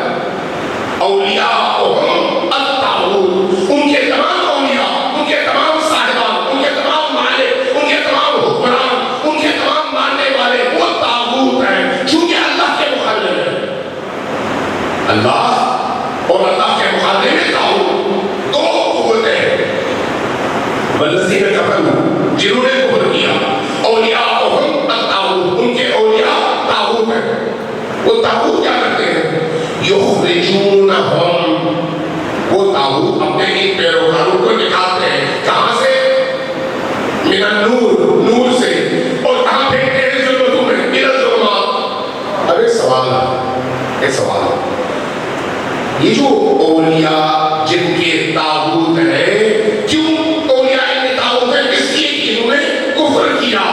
اولیاءہم الطاغوت، ان کے تمام اولیاء، ان کے تمام صاحبان، ان کے تمام مالک، ان کے تمام حکمران، ان کے تمام ماننے والے وہ طاغوت ہیں چونکہ اللہ کے مقابلے میں، اللہ اور اللہ کے مقابلے میں طاغوت دو قوتیں ہیں. والذین کفروا، جنہوں نے کفر کیا، اولیاءہم الطاغوت، ان کے اولیاء طاغوت ہیں. وہ طاغوت کیا کرتے ہیں؟ یخرجونہم، وہ طاغوت اپنے ان پیروکاروں کو نکالتے ہیں. کہاں سے؟ من النور، نور سے. اور کہاں پھینکتے ہیں؟ ظلمتوں میں، الی الظلمات. اب ایک سوال ہے، ایک سوال ہے، یہ جو اولیاء جن کے طاغوت ہیں، کیوں اولیاء ان کے طاغوت ہیں؟ اس لیے کہ انہوں نے کفر کیا.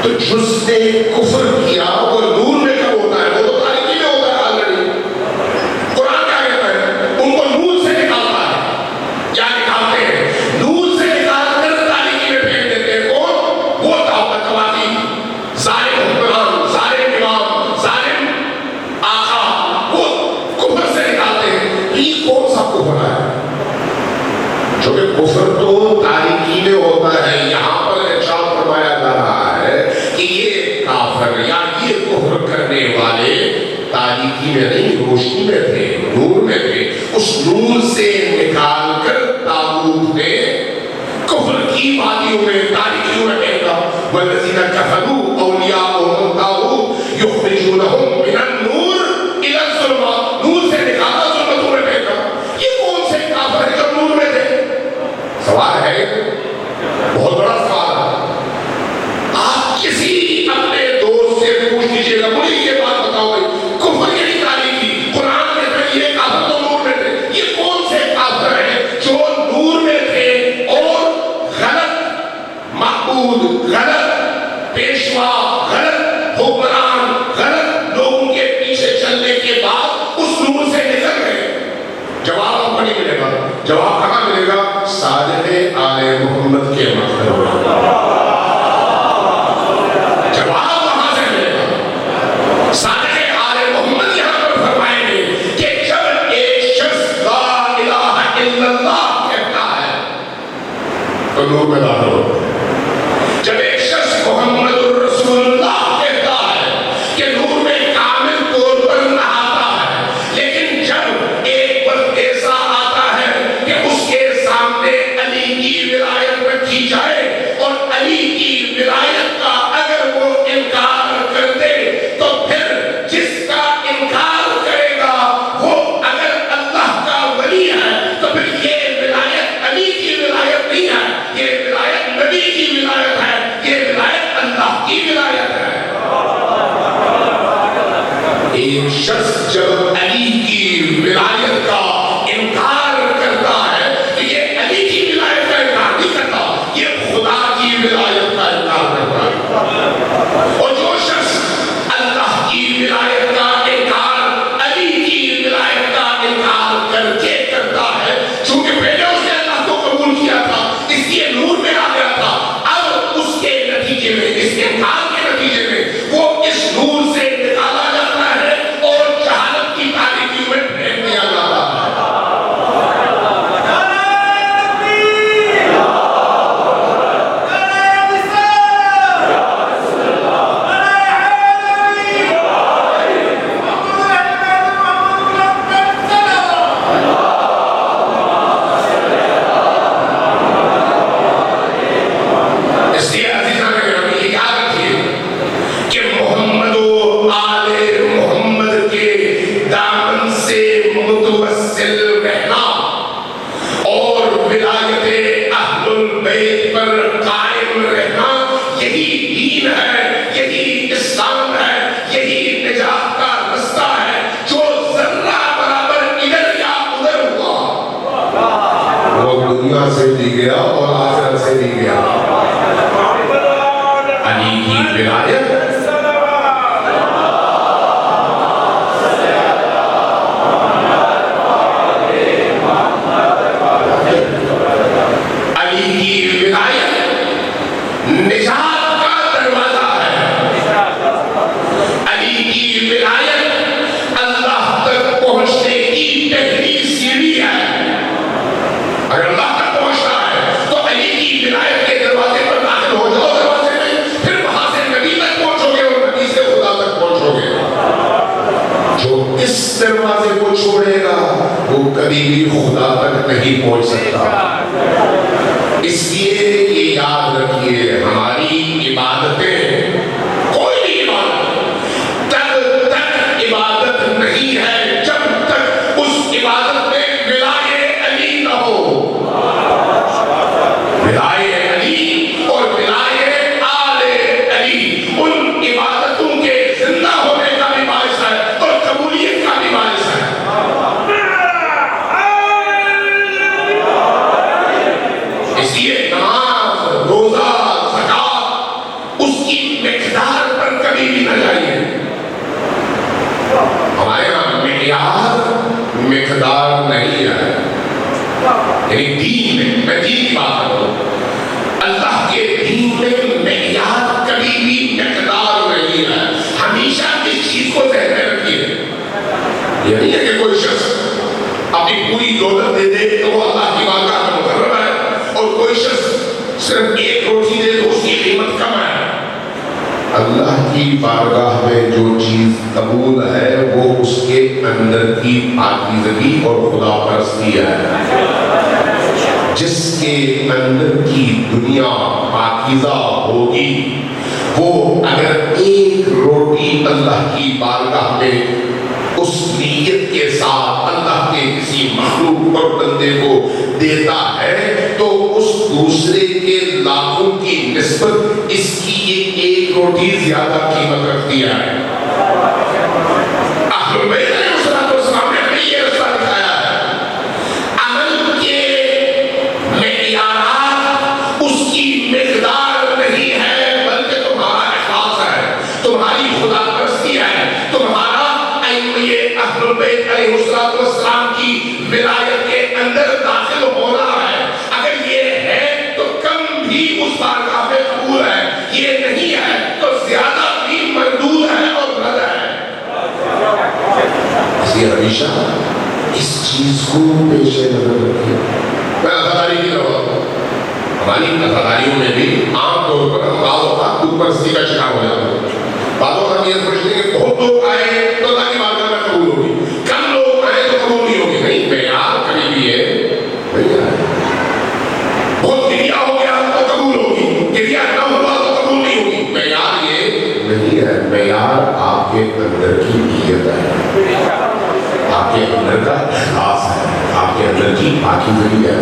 تو جس نے کفر کیا وہ نور میں کب ہوتا ہے؟ وہ تو تاریکی میں ہوتا ہے آلریڈی. قرآن کیا کہتا ہے؟ ان کو نور سے نکالتا ہے. کیا نکالتے ہیں؟ نور سے نکال کر تاریکی میں پھینک دیتے ہیں. کون؟ وہ طواغی، ظالم حکمران، ظالم امام، ظالم آقا، وہ کفر سے نکالتے ہیں. یہ کون سا کفر ہے؟ جو کہ کفر تو تاریکی میں ہوتا ہے. یہاں پر ارشاد فرمایا جا رہا ہے کہ یہ کافر یا یہ کفر کرنے والے تاریکی میں نہیں، روشنی میں تھے، نور میں تھے. اس نور سے نکال کر طاغوت نے کفر کی وادیوں میں، تاریکیوں میں پھینکا. والذین کفروا اولیاءہم الطاغوت یخرجونہم من النور الی الظلمات، نور سے نکالا ظلمتوں میں پھینکا. یہ کون سے کافر ہیں جو نور میں تھے؟ سوال ہے، بہت بڑا سوال ہے. آپ کسی اپنے دوست سے پوچھ لیجیے گا، مجھے یہ بات بتاؤ بھائی، کفر یعنی تاریکی، قرآن میں تو یہ کافر تو نور میں تھے. یہ کون سے کافر ہیں جو نور میں تھے اور غلط معبود، غلط پیشوا، غلط حکمران، غلط لوگوں کے پیچھے چلنے کے بعد اس نور سے نکل گئے؟ جواب آپ کو نہیں ملے گا. جواب کہاں ملے گا؟ صادق آل محمد کے مقبرے. جواب وہاں سے ملے گا. صادق آل محمد یہاں پر فرمائیں گے کہ جب ایک شخص لا الہ الا اللہ کہتا ہے تو نور میں داخل ہوتا ہے. جب ایک شخص محمد الرسول اللہ کہتا ہے کہ نور میں کامل طور پر نہاتا ہے. لیکن جب ایک وقت ایسا آتا ہے کہ اس کے سامنے علی کی ولایت رکھی جائے اور علی کی ولایت کا اگر وہ انکار کر دے تو پھر جس کا انکار کرے گا وہ اگر اللہ کا ولی ہے تو پھر یہ ولایت علی کی ولایت نہیں ہے، یہ ولایت نبی کی ولایت ہے، یہ ولایت اللہ کی ولایت ہے. ایک شخص جب علی کی ولایت کا انکار کرتا ہے تو یہ علی کی ولایت کا انکار نہیں کرتا، یہ خدا کی ولایت کا انکار کرتا ہے. اور جو شخص اللہ کی ولایت کا انکار علی کی ولایت کا انکار کر کے کرتا ہے، چونکہ پہلے اس نے اللہ کو قبول کیا تھا اس لیے نور میں آ گیا تھا، اب اس کے نتیجے میں، اس انکار کے نتیجے میں وہ اس نور سے نکالا جاتا ہے اور جہالت دنیا سے بھی گیا اور آخرت سے بھی گیا. علی کی ولایت نجات کا دروازہ ہے. علی کی ولایت اللہ تک پہنچنے کی پہلی سیڑھی ہے. اگر اللہ تک پہنچنا ہے تو علی کی ولایت کے دروازے پر داخل ہو جاؤ دروازے میں, پھر وہاں سے نبی تک پہنچو گے اور نبی سے خدا تک پہنچو گے. جو اس دروازے کو چھوڑے گا وہ کبھی بھی خدا تک نہیں پہنچ سکتا. اس لیے یہ یاد رکھیے, ہماری عبادتیں, کوئی بھی عبادت تب تک عبادت نہیں ہے جب تک اس عبادت میں ولایہ علی نہ ہو. ولایہ علی اور ولایہ آل علی ان عبادتوں کے زندہ ہونے کا بھی باعث ہے اور قبولیت کا بھی باعث ہے. اس لیے نماز, روزہ, زکات اس کی مقدار پر کبھی بھی نہ جائیے. ہمارے یہاں معیار مقدار نہیں ہے. یعنی دین میں دین کی بات کرتا ہوں, اللہ کے دین میں معیار کبھی بھی مقدار نہیں ہے. ہمیشہ اس چیز کو ذہن میں رکھیے. یہ نہیں ہے کہ کوئی شخص اپنی پوری دولت دے دے تو وہ اللہ کی بارگاہ میں مقرر ہے, اور کوئی شخص صرف ایک روٹی دے تو اس کی قیمت کم ہے. اللہ کی بارگاہ میں جو چیز قبول ہے وہ اس کے اندر کی پاکیزگی اور خدا پرستی ہے. جس کے اندر کی دنیا پاکیزہ ہوگی وہ اگر ایک روٹی اللہ کی بارگاہ میں اس نیت کے ساتھ اللہ کے کسی مخلوق اور بندے کو دیتا ہے تو اس دوسرے کے لاکھوں کی نسبت اس کی یہ ایک روٹی زیادہ قیمت رکھتی ہے. اہل بیت علیہ السلام نے ہمیں یہ رستہ دکھایا ہے. عمل کے معیارات اس کی مقدار نہیں ہے بلکہ تمہارا اخلاص ہے, تمہاری خدا پرستی ہے, تمہارا اہل بیت علیہ السلام کی ولایت کے اندر داخل ہونا ہے. اگر یہ ہے تو کم بھی اس بارگاہ میں قبول ہے, یہ نہیں ہے تو زیادہ بھی مردود ہے اور رد ہے. اس لیے ہمیشہ اس چیز کو پیش نظر رکھیے. میں عزاداری کی طرف, ہماری عزاداریوں میں بھی عام طور پر ہم بعض اوقات خود پرستی کا شکار ہو جاتے ہیں. بعض اوقات ہم یہ سمجھتے ہیں کہ بہت لوگ آئے تو اللہ کی بارگاہ میں قبول ہوگی, کم لوگ آئے تو قبول نہیں ہوگی. نہیں, معیار کبھی بھی ہے بہت گریا ہو گیا تو قبول ہوگی, گریا نہ ہوا تو قبول نہیں ہوگی. معیار یہ نہیں ہے. معیار آپ کے اندر کی نیت ہے, آپ کے اندر کا اخلاص ہے, آپ کے اندر کی پاکیزگی ہے.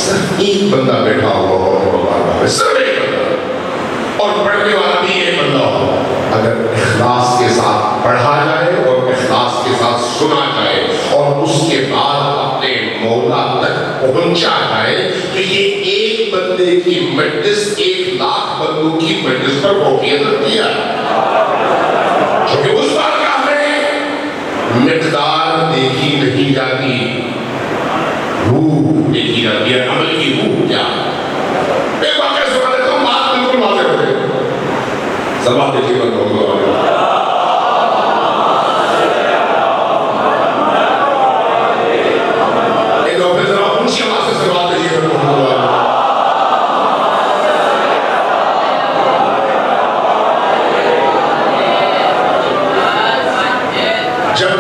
صرف ایک بندہ بیٹھا ہوا ہو, صرف ایک بندہ, اور پڑھنے والا بھی ایک بندہ ہو. اگر اخلاص کے ساتھ پڑھا جائے اور اخلاص کے ساتھ سنا جائے اور اس کے بعد اپنے مولا تک پہنچا جائے تو یہ ایک بندے کی مجلس 1,00,000 بندوں کی مجلس پر فوقیت رکھتی ہے. کیونکہ اس بارگاہ میں مقدار دیکھی نہیں جاتی, روح دیکھی جاتی ہے. عمل کی روح کیا ہے؟ ایک واقعہ سنا دیتا ہوں, بات بالکل واضح ہو گئی. سلوات دیکھیے بندوں کو. ایک دفعہ ذرا اونچی آواز سے سلوات دیکھیے بندوں کو. جب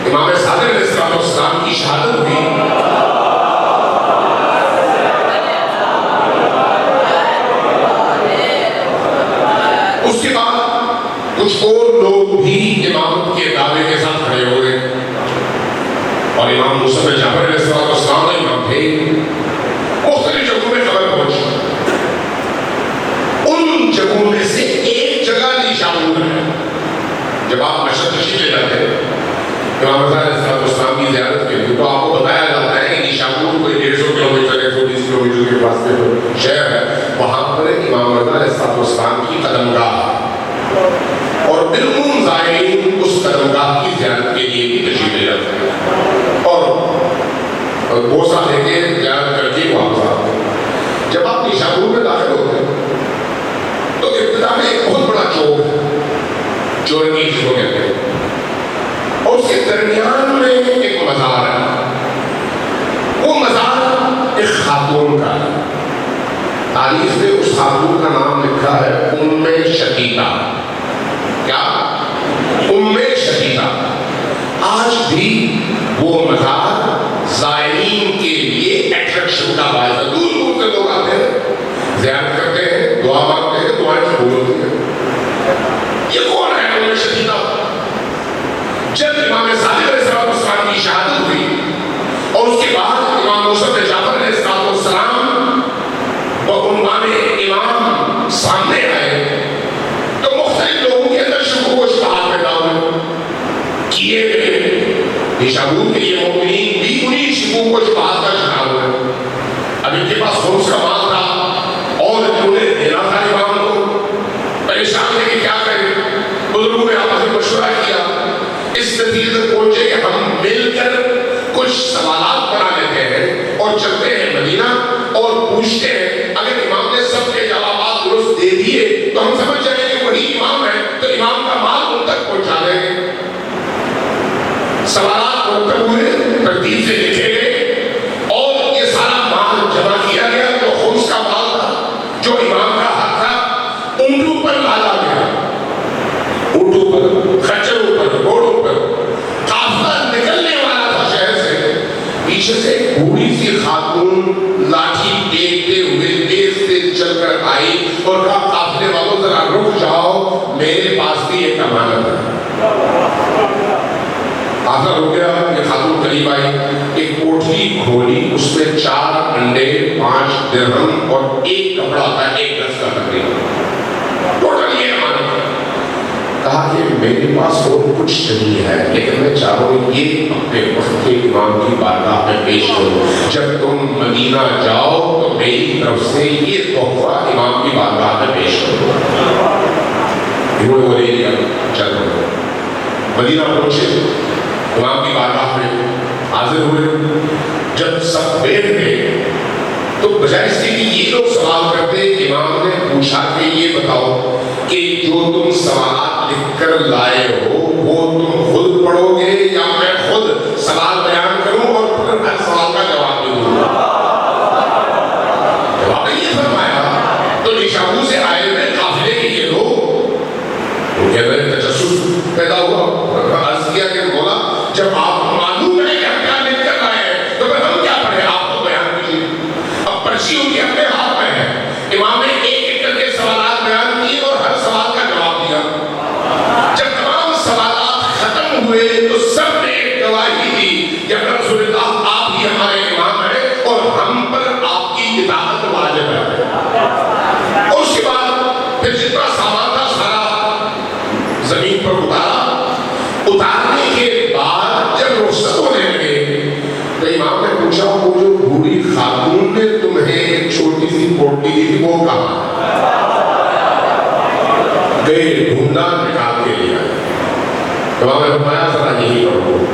امام صادق علیہ السلام کی شہادت ہوئی اس کے بعد کچھ اور لوگ بھی امامت کے دعوے کے ساتھ کھڑے ہو گئے, اور امام موسیٰ جعفر علیہ السلام نے امام تھے. مختلف جگہوں میں خبر پہنچی. ان جگہوں میں سے ایک جگہ نیشابور ہے. جب آپ مشرق تشریف لے جاتے ہیں امام رضا علیہ السلام کی زیارت کے لیے تو آپ کو بتایا جاتا ہے کہ نیشابور کوئی 150 کلومیٹر 120 کلومیٹر شہر ہے، وہاں پر امام رضا علیہ السلام کی قدم گاہ، اور بالعموم زائرین اس قدم گاہ کی زیارت کے لیے بھی تشریف لے جاتے ہیں اور بوسہ لے کے زیارت کر کے واپس آتے ہیں۔ جب آپ نیشابور میں داخل ہوتے ہیں تو ابتدا میں ایک بہت بڑا چوک ہے، چورنی جس کو کہتے ہیں، اور اس کے درمیان میں ایک مزار ہے۔ وہ مزار ایک خاتون کا ہے، تاریخ میں اس خاتون کا نام لکھا ہے ام شقیقہ۔ کیا؟ ام شقیقہ۔ آج بھی وہ مزار زائرین کے لیے اٹریکشن کا باعث ہے، دور دور سے لوگ آتے ہیں، زیارت کرتے ہیں، دعا مانگتے ہیں، دعائیں قبول ہوتی ہیں۔ یہ کون ہے ام شقیقہ؟ جب امام صادق علیہ السلام کی شہادت ہوئی اور اس کے بعد امام موسیٰ بن جعفر علیہ السلام بعنوان امام سامنے آئے تو مختلف لوگوں کے اندر شکوک و شبہات پیدا ہوئے کیے گئے۔ نیشابور کے یہ مومنین بھی انہیں شکوک و شبہات کا شکار ہوئے۔ اب ان کے پاس خمس کا مال تھا اور انہیں دینا تھا امام کو، پریشان ہے کہ کیا کریں۔ بزرگوں نے آپس میں مشورہ کیا، اس نتیجے تک پہنچے کہ ہم مل کر کچھ سوالات بنا لیتے ہیں اور چلتے ہیں مدینہ اور پوچھتے ہیں، اگر امام نے سب کے جوابات درست دے دیے تو ہم سمجھ جائیں کہ وہی امام ہے، تو امام کا مال ان تک پہنچا دیں گے۔ سوالات مرتب ہوئے، ترتیب سے لکھے گئے اور یہ سارا مال جمع کیا گیا۔ جو خمس کا مال تھا، جو امام کا حق تھا، اونٹوں پر لادا گیا، اونٹوں پر، خچروں پر، گھوڑوں پر۔ قافلہ نکلنے والا تھا شہر سے، پیچھے سے بوڑھی سی خاتون لاٹھی ٹیکتے ہوئے تیز تیز چل کر آئی اور کہا قافلے والوں ذرا رک جاؤ، میرے پاس بھی ایک امانت ہے۔ قافلہ رک گیا، یہ خاتون قریب آئی، ایک کوٹھی کھولی، اس میں 4 انڈے، 5 درہم اور ایک کپڑا ہوتا ہے 1 گز کا تقریباً، ٹوٹل یہ امانت ہے۔ کہا کہ میرے پاس اور کچھ نہیں ہے، لیکن میں چاہوں یہ اپنے وقت کے امام کی بارگاہ میں پیش کروں، جب تم مدینہ جاؤ تو میری طرف سے یہ تحفہ امام کی بارگاہ میں پیش کرو۔ انہوں نے وہ لے لیا، چل پڑے، مدینہ پہنچے، امام کی بارگاہ میں حاضر ہوئے۔ جب سب بیٹھ گئے تو بجائے اس کے کہ یہ لوگ سوال کرتے، امام نے پوچھا کہ یہ بتاؤ کہ جو تم سوالات لکھ کر لائے ہو وہ تم خود پڑھو گے یا میں خود سوال بیان کروں اور پھر ہر سوال کا جواب بھی دوں گا؟ جواب یہ فرمایا تو نیشابور سے آئے ہوئے قافلے کے یہ لوگ، ان کے اندر تجسس پیدا ہوا، عرض کیا کہ مولا جب آپ معلوم ہے کہ ہم کیا لکھ کر لائے ہیں تو پھر ہم کیا پڑھیں، آپ کو بیان کیجیے۔ اب پرچی ان کے اپنے ہاتھ میں ہے، امام نے ایک ایک کر کے سوالات بیان کیے اور ہر سوال کا جواب دیا۔ جب تمام سوالات ختم ہوئے تو سب نے ایک گواہی دی کہ رسول اللہ آپ ہی ہمارے امام ہیں اور ہم پر آپ کی اطاعت واجب ہے۔ اور اس کے بعد پھر جتنا سامان تھا سارا زمین پر اتارا۔ اتارنے کے بعد جب رخصت ہونے لگے تو امام نے پوچھا وہ جو بوڑھی خاتون نے تمہیں ایک چھوٹی سی پوٹلی دی تھی وہ کہاں؟ گئے ڈھونڈا، نکال کے لیا۔ امام نے فرمایا ذرا یہی کرو،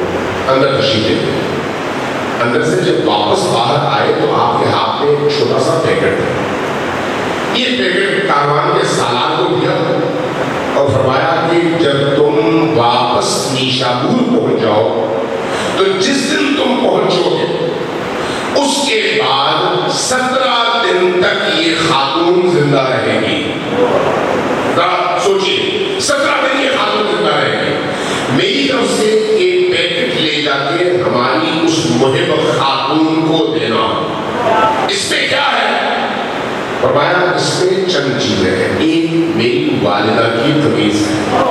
اندر تشریف لے گئے۔ اندر سے جب واپس باہر آئے تو آپ کے ہاتھ میں ایک چھوٹا سا پیکٹ ہے۔ یہ پیکٹ کاروان کے سالار کو دیا اور فرمایا کہ جب تم واپس نیشابور پہنچ جاؤ تو جس دن تم پہنچو گے اس کے بعد 17 دن تک یہ خاتون زندہ رہے گی۔ ذرا سوچیے، 17 دن یہ خاتون زندہ رہے گی۔ میری طرف سے ایک پیکٹ لے جا کے ہماری اس محب خاتون کو دینا۔ اس میں کیا ہے؟ فرمایا اس میں چند چیزیں ہیں۔ ایک میری والدہ کی قمیض ہے،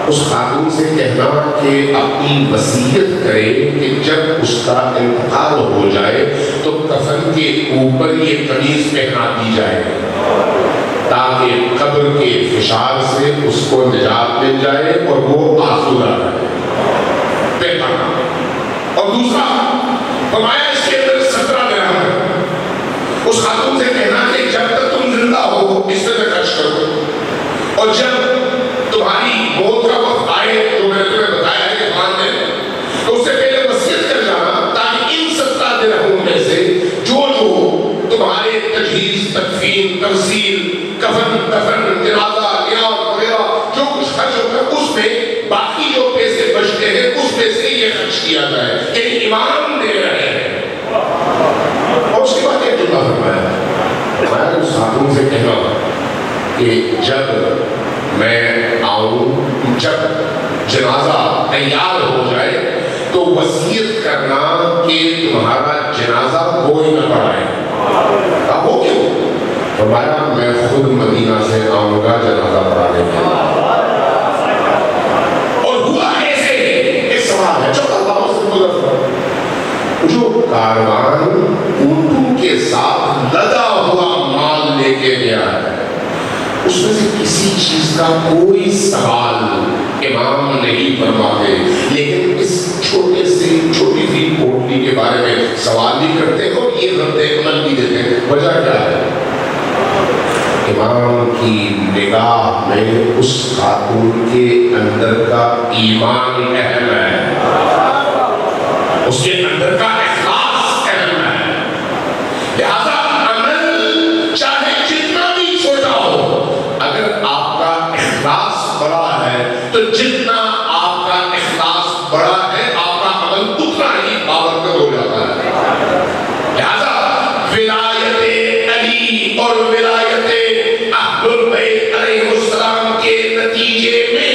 اس خاتون سے کہنا کہ اپنی وصیت کرے کہ جب اس کا انتقال ہو جائے تو کفن کے اوپر یہ قمیض پہنا دی جائے تاکہ قبر کے فشار سے اس کو نجات مل جائے اور وہ آسودہ رہے۔ اور دوسرا فرمایا اس کے اندر 17 درہم ہے، اس خاتون سے کہنا کہ جب تک تم زندہ ہو اس پہ خرچ کرو، اور جب تمہاری موت کا وقت آئے جو میں نے تمہیں بتایا ہے کہ خان نے، تو اس سے پہلے وصیت کر جانا تاکہ ان 17 درہموں میں سے جو تمہارے تجہیز، تدفین، تغسیل، کفن، دفن، جنازہ، نیاز وغیرہ جو کچھ خرچ ہوتا ہے اس میں باقی جو پیسے بچتے ہیں اس میں سے یہ خرچ کیا جائے، یعنی امام دے رہے ہیں۔ اور اس کے بعد ایک جملہ فرمایا، میں اس خاتون سے کہنا کہ جب میں آؤں، جب جنازہ تیار ہو جائے تو وصیت کرنا کہ تمہارا جنازہ کوئی نہ پڑھائے۔ اب وہ کیوں؟ فرمایا میں خود مدینہ سے آؤں گا جنازہ پڑھانے کے لیے۔ اور ہوا ایسے، ایک سوال ہے جو اللہ سے گزرتا، جو کاروان اونٹوں کے ساتھ لدا ہوا مال لے کے گیا ہے، اس میں سے کسی چیز کا کوئی سوال امام نہیں فرماتے، لیکن اس چھوٹے سے چھوٹی سی پوٹلی کے بارے میں سوال بھی کرتے ہیں اور یہ رد عمل بھی دیتے ہیں۔ وجہ کیا ہے؟ امام کی نگاہ میں اس خاتون کے اندر کا ایمان اہم ہے، اس کے اندر کا اخلاص اہم ہے، لہذا عمل چاہے جتنا بھی چھوٹا ہو، اگر آپ کا اخلاص بڑا ہے تو جتنا آپ کا اخلاص بڑا ہے آپ کا عمل اتنا ہی بابرکت ہو جاتا ہے۔ لہذا ولایت علی اور ولایت اہل البیت علیہ السلام کے نتیجے میں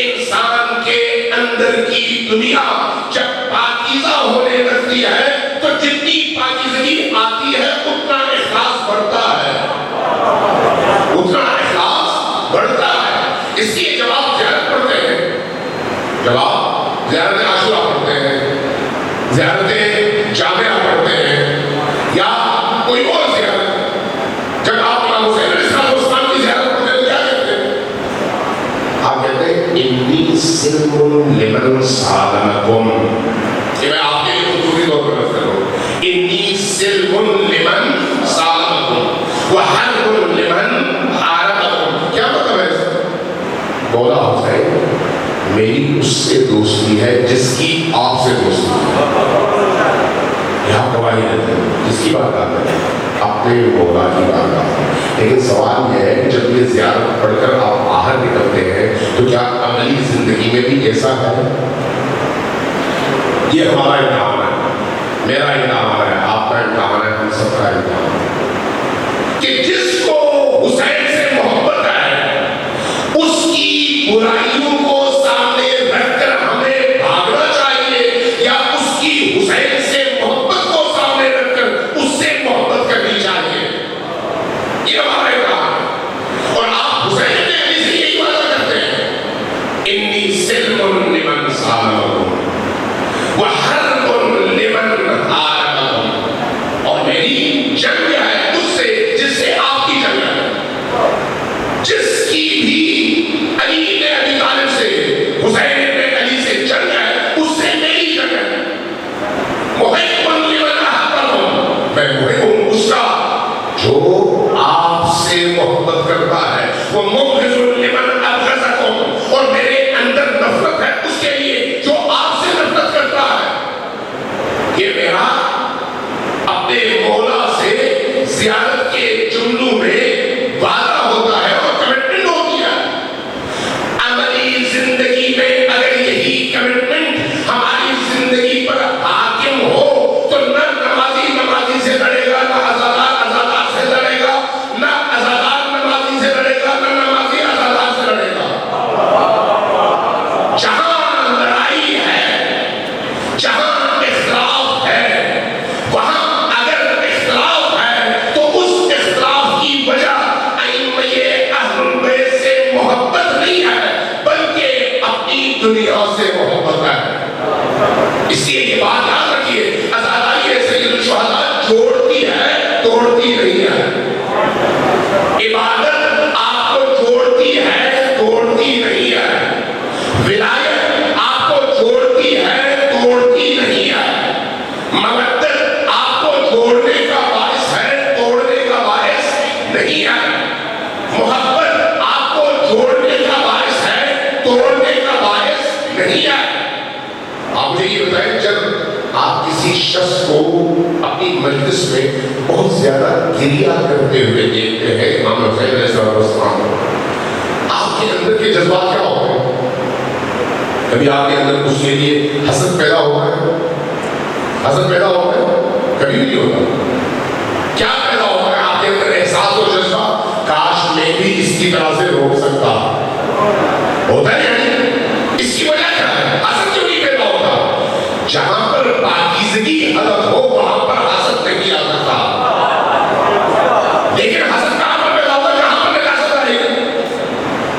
انسان کے اندر کی دنیا جب پاکیزہ ہونے لگتی ہے تو جتنی پاکیزگی آتی ہے اتنا اخلاص بڑھتا ہے، اتنا اخلاص بڑھتا ہے۔ اس لیے جب آپ زیارت پڑھتے ہیں، جب آپ زیارت عاشورہ پڑھتے ہیں، زیارت جامعہ پڑھتے ہیں یا کوئی اور زیارت، جب آپ امام حسین علیہ السلام کی زیارت پڑھتے ہیں تو کیا کہتے ہیں؟ آپ کہتے ہیں انی سلم لمن سالمکم، یہ میں آپ کے لیے خصوصی طور پر رکھتا ہوں، انی سلم لمن سالمکم وحرب لمن حاربکم۔ کیا مطلب ہے اس کا؟ مولا حسین میری اس سے دوستی ہے جس کی آپ سے دوستی ہے۔ یہاں گواہی دیتے ہیں جس کی بات کرتے ہیں اپنے مولا کی بات کرتے ہیں، لیکن سوال یہ ہے جب یہ زیارت پڑھ کر آپ باہر نکلتے ہیں تو کیا عملی زندگی میں بھی ایسا ہے؟ یہ ہمارا امتحان ہے، میرا امتحان ہے، آپ کا امتحان ہے، ہم سب کا امتحان ہے کہ جس کو حسین سے محبت ہے اس کی برائیوں کو سامنے رکھ کر ہمیں بھاگنا چاہیے یا اس کی حسین سے محبت کو سامنے رکھ کر اس سے محبت کرنی چاہیے؟ یہ ہمارا امتحان ہے۔ اور آپ حسین نے علی سے یہی وعدہ کرتے ہیں، انی سلم لمن سالمکم وحرب لمن حاربکم، اور میری جنگ ہے اس سے جس سے آپ کی جنگ ہے، جس کی بھی علی نے ابی طالب سے، حسین نے علی سے جنگ ہے اس سے میری جنگ ہے۔ محب لمن احبکم، میں محب ہوں اس کا جو آپ سے محبت کرتا ہے، وہ مبغض لمن ابغضکم، اور میرے اندر نفرت ہے اس کے لیے جو آپ سے نفرت کرتا ہے۔ یہ میرا اپنے مولا سے زیارت کے جملوں میں وعدہ ہوتا ہے اور کمٹمنٹ ہوتی ہے۔ عملی زندگی میں اگر یہی کمٹمنٹ ہماری زندگی پر حاکم ہو تو نہ نمازی نمازی سے لڑے گا، نہ عزادار عزادار سے لڑے گا، نہ عزادار نمازی سے لڑے گا، نہ نمازی عزادار سے لڑے گا۔ جہاں لڑائی ہے، جہاں اختلاف ہے، وہاں اگر اختلاف ہے تو اس اختلاف کی وجہ ائمہ اہل البیت سے محبت نہیں ہے بلکہ اپنی دنیا سے محبت ہے۔ اس لیے یہ بات یاد رکھیے، عزاداری سید الشہداء جوڑتی ہے، توڑتی نہیں ہے۔ عبادت آپ کو جوڑتی ہے، توڑتی نہیں ہے۔ ولایت آپ کو جوڑتی ہے، توڑتی نہیں ہے۔ مودت آپ کو جوڑنے کا باعث ہے، توڑنے نہیں آئے. آپ مجھے یہ بتائیں جب آپ کسی شخص کو اپنی مجلس میں بہت زیادہ گریہ کرتے ہوئے دیکھتے ہیں امام حسین علیہ السلام کو، آپ کے اندر کے جذبات کیا ہوتے ہیں؟ کبھی آپ کے اندر اس کے لیے حسد پیدا ہوا ہے؟ حسد پیدا ہوا ہے؟ کبھی بھی نہیں ہوتا. کیا پیدا ہوتا ہے آپ کے اندر؟ احساس و جذبہ، کاش میں بھی اس کی طرح سے روک سکتا. ہوتا ہے یعنی اس کی وجہ کیا ہے؟ حسد کیوں نہیں پیدا ہوتا؟ جہاں پر پاکیزگی حدت ہو وہاں پر حسد نہیں آ سکتا. لیکن حسد کہاں پر پیدا ہوتا ہے؟ جہاں پر نجاست آئے گی،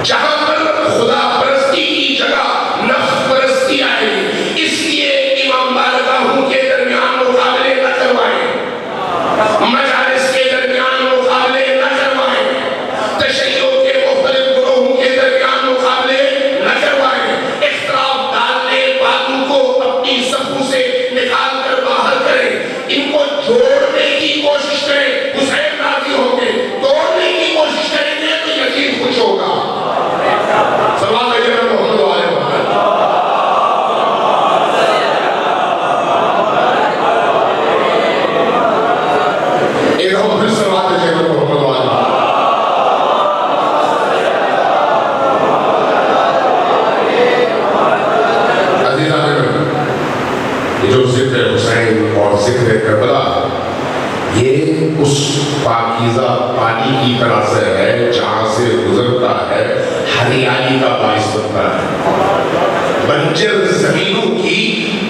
جہاں پر خدا پرستی کی جگہ نفس پرستی آئے گی. اس لیے امام بارگاہوں کے درمیان مقابلے نہ کروائیں، مجالس کے درمیان مقابلے نہ کروائیں، تشیع کے مختلف گروہوں کے درمیان مقابلے نہ کروائیں. اختلاف ڈالنے والوں کو اپنی صفوں سے نکال کر باہر کریں. ان کو جوڑنے کی کوشش کریں. حسین راضی ہوں گے. توڑنے کی کوشش کریں گے تو یقین خوش ہوگا. سوال ہے کہ محمد والے ایک ہم پھر سوال ہے کہ محمد والے یہ جو ذکر حسین اور ذکر کربلا یہ اس پاکیزہ پانی کی طرح سے ہے جہاں سے گزرتا ہے ہریالی کا باعث بنتا ہے. بنجر زمینوں کی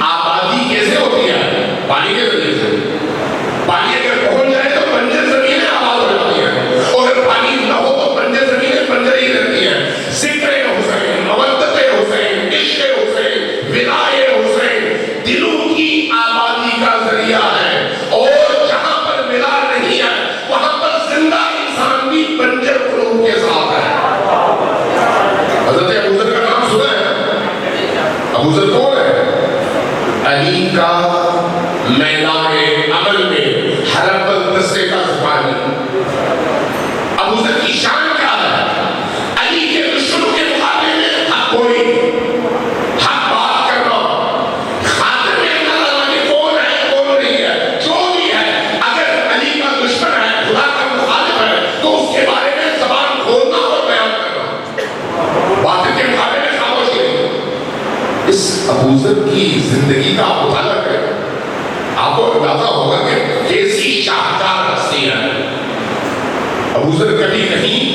آبادی کیسے ہوتی ہے؟ پانی کے ذریعے سے. پانی اگر پہنچ جائے تو بنجر زمینیں آباد ہو جاتی ہیں، اور اگر پانی نہ ہو تو بنجر زمینیں بنجر ہی رہتی ہیں. ذکر حسین، مودت حسین، عشق حسین، ولائے حسین دلوں کی آبادی کا ذریعہ ہے. اور جہاں پر ملا نہیں ہے وہاں پر زندہ انسان بھی بنجر قلوب کے ساتھ ہے. حضرت ابوذر کا نام سنا ہے؟ ابوذر کون ہے؟ علی کا میدان عمل میں حرب دستے کا سپاہی. ابوذر کی شان کیا ہے؟ علی کے دشمنوں کے مقابلے میں حق کوئی، حق بات کرنا، خاطر میں نہ لگانے کون ہے کون نہیں ہے. جو بھی ہے اگر علی کا دشمن ہے، خدا کا مخالف ہے، تو اس کے بارے میں زبان کھولنا اور بیان کرنا، باطل کے مقابلے میں خاموشی نہیں. اس ابوذر کی زندگی کا آپ مطالعہ کریں، آپ کو اندازہ ہوگا کہ کیسی شاہکار ہستی ہے. ابوذر کبھی کہیں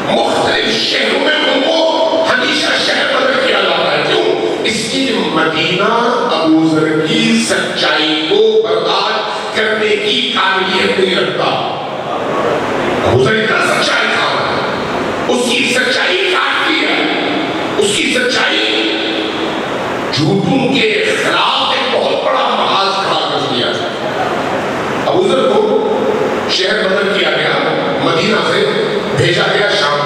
مختلف شہروں میں ان کو ہمیشہ شہر بدل کیا جاتا ہے. کیوں؟ اس کی مدینہ ابوذر کی سچائی کو برداشت کرنے کی قابلیت نہیں رکھتا. ابوذر اتنا سچا انسان ہے، اس کی سچائی کافی ہے. اس کی سچائی جھوٹوں کے خلاف ایک بہت بڑا محاذ کھڑا کر دیا. ابوذر کو شہر بدل کیا گیا، مدینہ سے بھیجا گیا شام.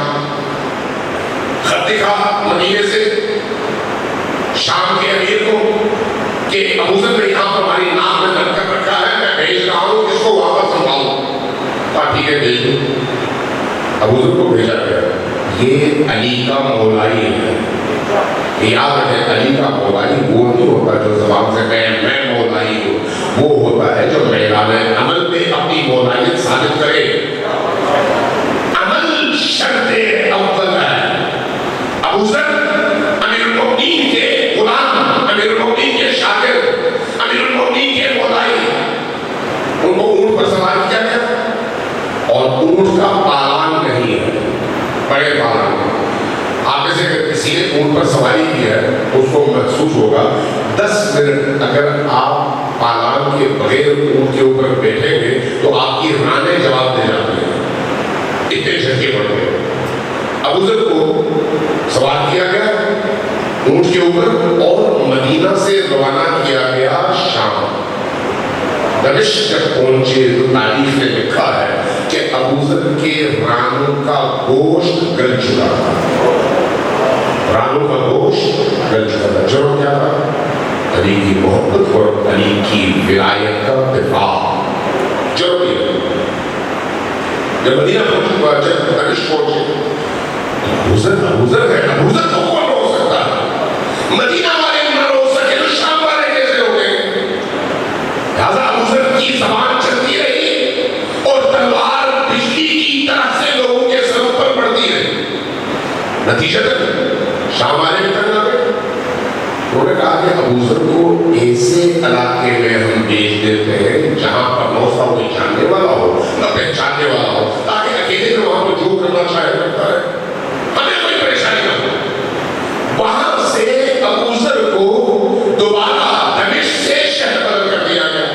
خط لکھا مدینے سے شام کے امیر کو کہ ابوذر نے یہاں پر ہماری نام میں درج کر رکھا ہے، میں بھیج رہا ہوں، اس کو واپس سنبھالو. کہا ٹھیک ہے بھیج دو. ابوذر کو بھیجا گیا. یہ علی کا مولائی ہے. یاد رکھیں علی کا مولائی وہ نہیں ہوتا جو زبان سے کہے میں مولائی ہوں، وہ ہوتا ہے جو میدان عمل میں اپنی مولائیت ثابت کرے. عمل شرط اول ہے. ابوذر امیر المؤمنین کے غلام، امیر المؤمنین کے شاگرد، امیر المؤمنین کے مولائی. ان کو اونٹ پر سوار کیا گیا اور اونٹ کا پالان نہیں ہے، بڑے پالان. آپ میں سے کسی نے اونٹ پر سواری کی ہے اس کو محسوس ہوگا 10 منٹ اگر آپ پالان کے بغیر اونٹ کے اوپر بیٹھیں گے تو آپ کی رانیں جواب دے جاتی ہیں، اتنے جھٹکے پڑتے ہیں. ابوذر کو سوار کیا گیا اونٹ کے اوپر اور مدینہ سے روانہ کیا گیا شام. دمشق تک پہنچے تو تاریخ نے لکھا ہے کہ ابوذر کے رانوں کا گوشت گل چکا تھا. رانوں کا گوشت گل چکا تھا. جرم کیا تھا؟ علی کی محبت اور علی کی ولایت کا دفاع. جرم یہ جب مدینہ پہنچے، جب دمشق پہنچے، ابوذر ہے، ابوذر تو کون ہو سکتا ہے؟ مدینہ والے نہ رو سکے تو شام والے کیسے ہو گئے؟ لہذا ابو ذر کی زبان چلتی رہی اور تلوار بجلی کی طرح سے لوگوں کے سروں پر پڑتی رہی. نتیجتاً شام والے بھی تنگ آ گئے. انہوں نے کہا کہ ابو ذر کو ایسے علاقے میں ہم بھیج دیتے ہیں جہاں پر موسا کوئی جاننے والا ہو نہ پہچاننے والا ہو, تاکہ اکیلے میں وہاں پر جو کرنا چاہے کرتا ہے, ہمیں کوئی پریشانی نہ ہو. وہاں سے ابو ذر کو دوبارہ دمشق سے شہر بدل کر دیا گیا.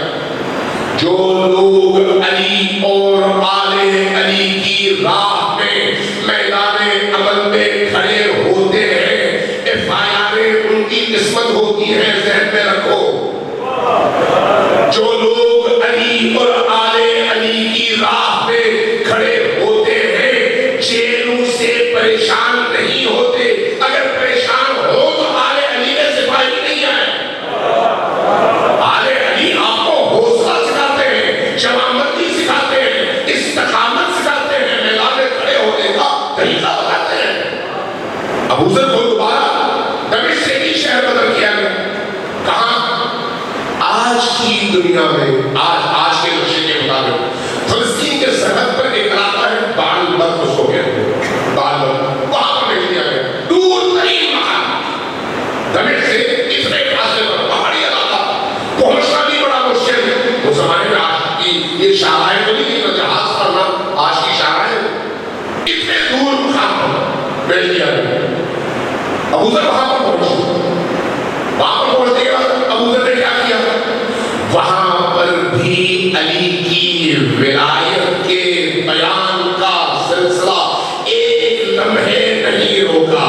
جو لوگ علی اور آل علی کی راہ میں میدان عمل میں کھڑے ہوتے ہیں, ان کی قسمت ہوتی ہے, ذہن میں رکھو. جو لوگ علی اور آل علی کی راہ میں کھڑے ہوتے ہیں جیلوں سے پریشان نہیں ہوتے. اگر پریشان ہو تو آل علی میں سپاہی نہیں آئے. آل علی آپ کو حوصلہ سکھاتے ہیں, جوانمردی سکھاتے ہیں, استقامت سکھاتے ہیں, میدان میں کھڑے ہونے کا طریقہ بتاتے ہیں. ابو ذر کو دوبارہ دمشق سے بھی شہر بدل کیا گیا. کہاں؟ آج کی دنیا میں, آج کے نقشے کے مطابق فلسطین کے سرحد پر ایک علاقہ ہے بال بد, اس کو کہتے ہیں بال بد. وہاں پر بھیج دیا گیا, دور ترین مقام. دمشق سے اتنے فاصلے پر پہاڑی علاقہ, پہنچنا بھی بڑا مشکل ہے. اس زمانے میں آج کی یہ شاہراہیں تو نہیں تھی, جہاز کرنا آج کی شاہراہیں. اتنے دور مقام پر بھیج دیا گیا. ابو ذر وہاں پر پہنچے. وہاں پر پہنچنے کے بعد ابو ذر نے کیا کیا؟ وہاں پر بھی علی کی ولایت کے بیان کا سلسلہ ایک لمحے نہیں روکا,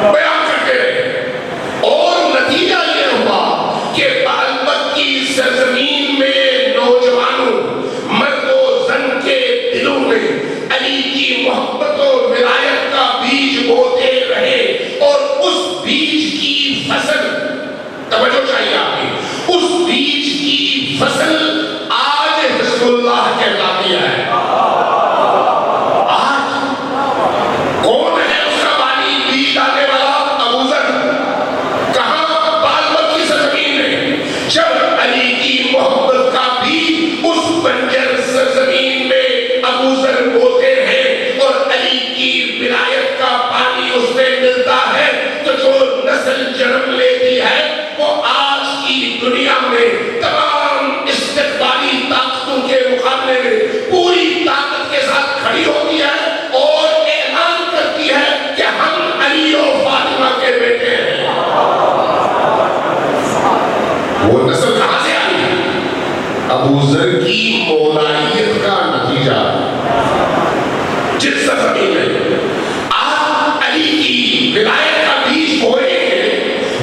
بیان کرتے رہے. اور نتیجہ یہ ہوا کہ بالبد کی سرزمین میں نوجوانوں, مرد و زن کے دلوں میں علی کی محبت و ولایت کا بیج بوتے رہے. اور اس بیج کی فصل, توجہ چاہیے آپ کی, اس بیج کی فصل آج حزب اللہ کہلاتی ہے. آج کون ہے اس کا بانی, بیج ڈالنے والا؟ ابو ذر. کہاں؟ بالبد کی سرزمین میں. جب علی کی محبت کا بیج اس بنجر سرزمین میں ابو ذر بوتے ہیں اور علی کی ولایت کا پانی اس میں ملتا ہے, تو جو نسل جنم لیتی ہے وہ آج کی دنیا میں تمام استقبالی طاقتوں کے مقابلے میں پوری طاقت کے ساتھ کھڑی ہوتی ہے اور اعلان کرتی ہے کہ ہم علی و فاطمہ کے بیٹے ہیں. وہ نسل کہاں سے آئی؟ ابو ذر کی مولائیت کا نتیجہ. جس زمین میں آپ علی کی ولایت کا بیج بوئے ہیں,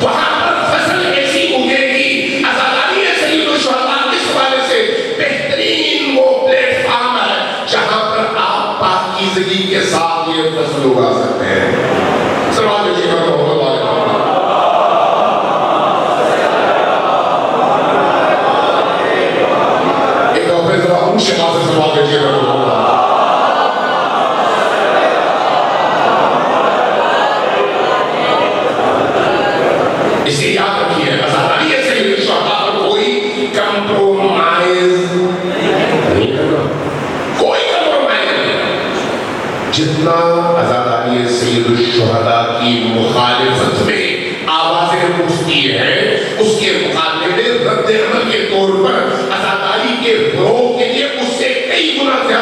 وہاں پر فصل ایسی اگے گی. عزاداری سید الشہداء اس والے سے بہترین وہ پلیٹ فارم ہے جہاں پر آپ پاکیزگی کے ساتھ یہ فصل اگا سکتے ہیں. سلام علیکم محمد اللہ. ایک دفعہ ذرا ان شما سے سوال کیجیے گا. اسے یاد رکھیے, آزاداری ہے سید الشہداء پر کوئی کمپرومائز نہیں کرنا, کوئی کمپرومائز نہیں. جتنا آزاداری سید الشہداء کی مخالفت میں آوازیں اٹھتی ہیں, اس کے مقابلے میں رد عمل کے طور پر آزاداری کے فروغ کے لیے اس سے کئی گنا زیادہ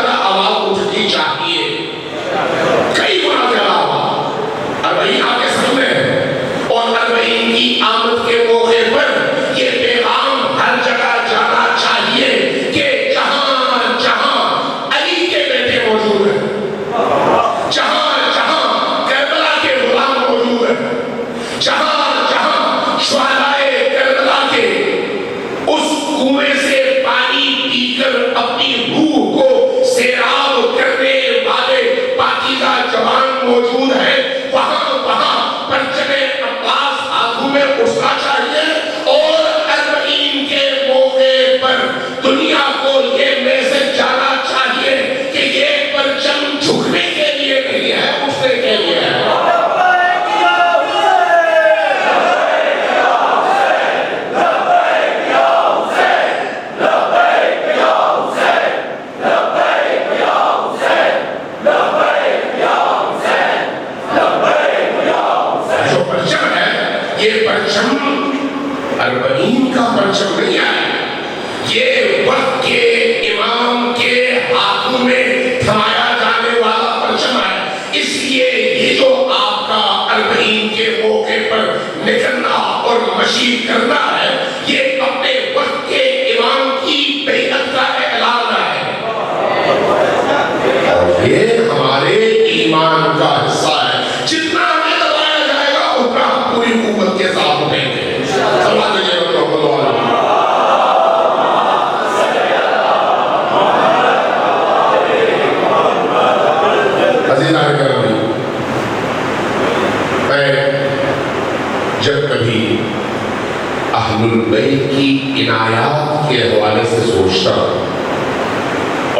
یہ وقت کے امام کے ہاتھوں میں تھمایا جانے والا پرچم ہے، اس لیے یہ جو آپ کا اربعین کے موقع پر نکلنا اور مشیر کرنا ہے، یہ اپنے وقت کے امام کی بیعت کا اعلان ہے، اور یہ ہمارے ایمان کا حصہ ہے۔ جتنا ہمیں دبایا جائے گا اتنا ہم پوری قوت کے ساتھ اٹھیں گے۔ سلام دیجیے محمد علیہ۔ عزیزان گرامی، میں جب کبھی اہل البیت کی عنایات کے حوالے سے سوچتا ہوں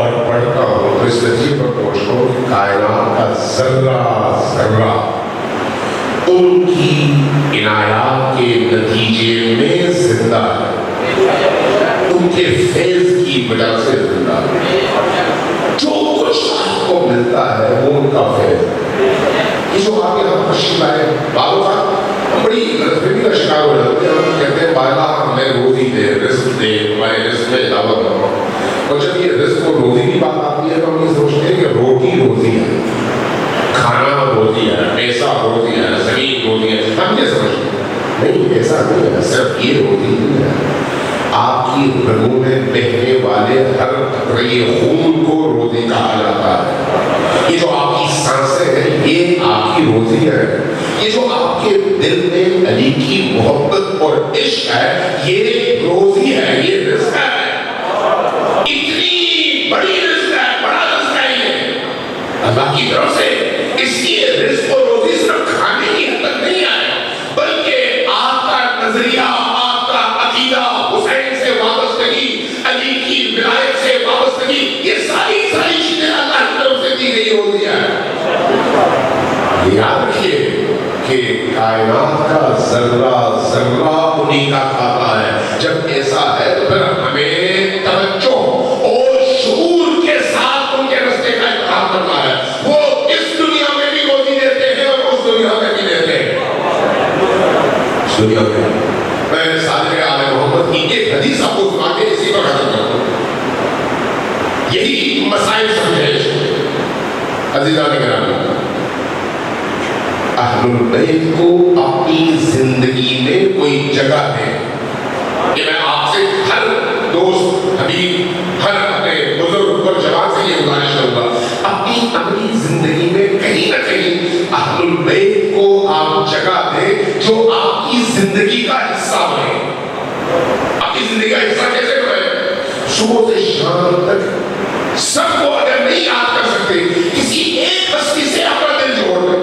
اور پڑھتا ہوں تو اس نتیجے پر پہنچتا ہوں کہ کائنات کا ذرہ ذرہ ان کی عنایات کے نتیجے میں زندہ ہے، ان کے فیض کی وجہ سے زندہ ہے۔ جو کچھ آپ کو ملتا ہے وہ ان کا فیض ہے۔ یہ جو آپ یہاں تشریف لائے، بعض اوقات ہم بڑی غلطفہمی کا شکار ہو جاتے ہیں، ہم کہتے ہیں بالا ہمیں روزی دے، رزق دے، ہمارے رزق میں اضافہ کرو، اور جب یہ رزق اور روزی کی بات آتی ہے تو ہم یہ سوچتے ہیں کہ روٹی روزی ہے، کھانا روزی ہے، پیسہ روزی ہے، زمین روزی ہے، ہم یہ سمجھتے ہیں۔ نہیں، ایسا نہیں ہے، صرف یہ روزی نہیں ہے، آپ کی رگوں میں بہنے والے ہر قطرے خون کو روزی کہا جاتا ہے۔ یہ جو آپ کی سانسیں ہیں یہ آپ کی روزی ہے، یہ جو آپ کے دل میں علی کی محبت اور عشق ہے یہ روزی ہے، یہ رزق ہے، اتنی بڑی رزق ہے، بڑا رزق ہے یہ اللہ کی طرف سے۔ اس لیے رزق اور روزی صرف کھانے کی حد تک نہیں آئے، بلکہ آپ کا نظریہ، آپ کا عقیدہ، حسین سے وابستگی، علی کی ولایت سے وابستگی، یہ ساری چیزیں اللہ کی طرف سے دی گئی روزی ہے۔ یاد رکھیے کہ کائنات کا ذرہ ذرہ انہی کا کھاتا ہے۔ جب ایسا ہے تو پھر ہمیں توجہ اور شعور کے ساتھ ان کے رستے کا انتخاب کرنا ہے۔ وہ اس دنیا میں بھی روزی دیتے ہیں اور اس دنیا میں بھی دیتے ہیں۔ اس دنیا میں میں صادق آل محمد کی ایک حدیث آپ کو سنا کے اسی پر ختم کرتا ہوں، یہی مسائل سمجھے۔ عزیزان گرامی، اہل البیت کو اپنی زندگی میں کوئی جگہ ہے، کہ میں آپ سے ہر دوست حبیب، ہر اپنے بزرگ اور جوان سے یہ گزارش کروں گا، اپنی عملی زندگی میں کہیں نہ کہیں اہل البیت کو آپ جگہ دیں جو آپ کی زندگی کا حصہ بنے۔ آپ کی زندگی کا حصہ کیسے بنے؟ صبح سے شام تک سب کو اگر نہیں یاد کر سکتے، کسی ایک ہستی سے اپنا دل جوڑ دیں۔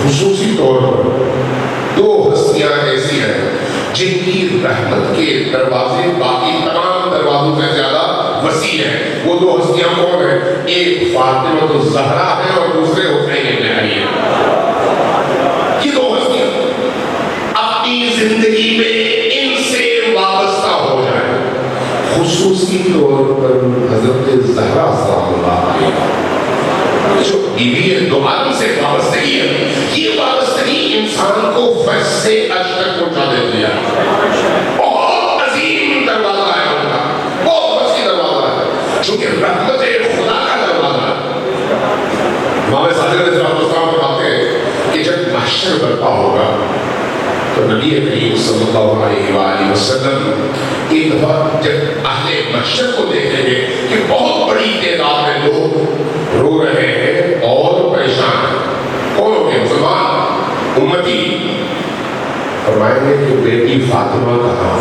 خصوصی طور پر دو ہستیاں ایسی ہیں جن کی رحمت کے دروازے باقی تمام دروازوں سے زیادہ وسیع ہیں۔ وہ دو ہستیاں کون ہیں؟ ایک فاطمہ الزہرا ہے اور دوسرے حسین ابن علی ہے۔ یہ دو ہستیاں اپنی زندگی میں ان سے وابستہ ہو جائیں، خصوصی طور پر حضرت زہرا سلام اللہ علیہ جو بیوی ہے، دو عالم سے وابستگی ہے، یہ وابستگی انسان کو فرش سے عرش تک پہنچا دیتی ہے۔ بہت عظیم دروازہ ہے ان کا، بہت وسیع دروازہ ہے، چونکہ رحمت خدا کا دروازہ ہے۔ امام صادق علیہ السلام فرماتے ہیں کہ جب محشر برپا ہوگا تو نبی کریم صلی اللہ علیہ وآلہ وسلم ایک دفعہ جب اہل محشر کو دیکھیں گے کہ بہت بڑی تعداد میں لوگ رو رہے ہیں اور پریشان ہیں، کون ہو گئے؟ مسلمان امتی، فرمائیں گے کہ بیٹی فاطمہ کہاں؟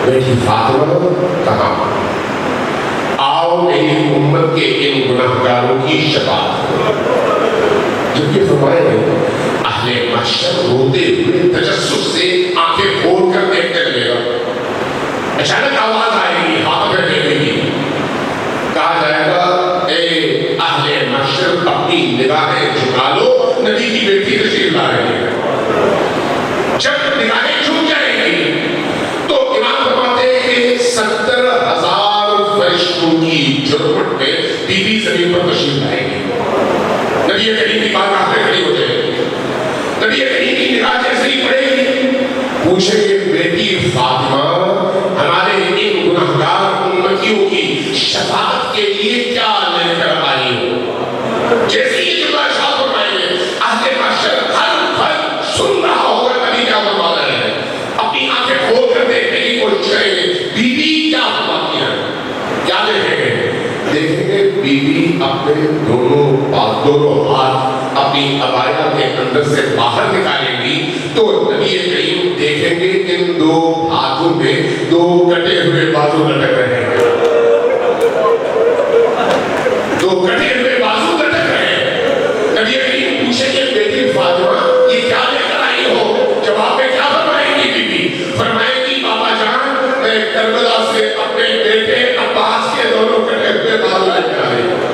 بیٹی فاطمہ کہاں؟ آؤ میری امت کے ان گناہگاروں کی شفاعت کرو۔ جب یہ فرمائیں گے اہل محشر روتے ہوئے تجسس سے آنکھیں کھول کر دیکھتے رہے گا، اچانک آواز آئے گی، ہاتھ پہ ٹیکے گی، کہا جائے گا اے اہل محشر اپنی نگاہیں جھکا لو، نبی کی بیٹی تشریف لا رہی ہے۔ جب نگاہیں جھک جائیں گی تو امام فرماتے ہیں کہ 70,000 فرشتوں کی جرمٹ میں بی بی زمین پر تشریف لائیں گی۔ نبی کریم کی بات آخر کھڑی ہو جائے گی، نبی کریم کی نگاہ جیسے ہی پڑے گی، پوچھیں گے بیٹی اپنے دونوں ہاتھ اپنی عبایا کے اندر سے باہر نکالیں گی تو نبی کریم دیکھیں گے ان دو ہاتھوں میں دو کٹے ہوئے بازو لٹک رہے ہیں، دو کٹے ہوئے بازو لٹک رہے ہیں۔ نبی کریم پوچھیں گے بیٹی فاطمہ یہ کیا لے کر آئی ہو؟ جواب میں کیا فرمائیں گی بی بی؟ فرمائیں گی بابا جان میں کربلا سے اپنے بیٹے عباس کے دونوں کٹے ہوئے بازو لے کر آئی ہوں۔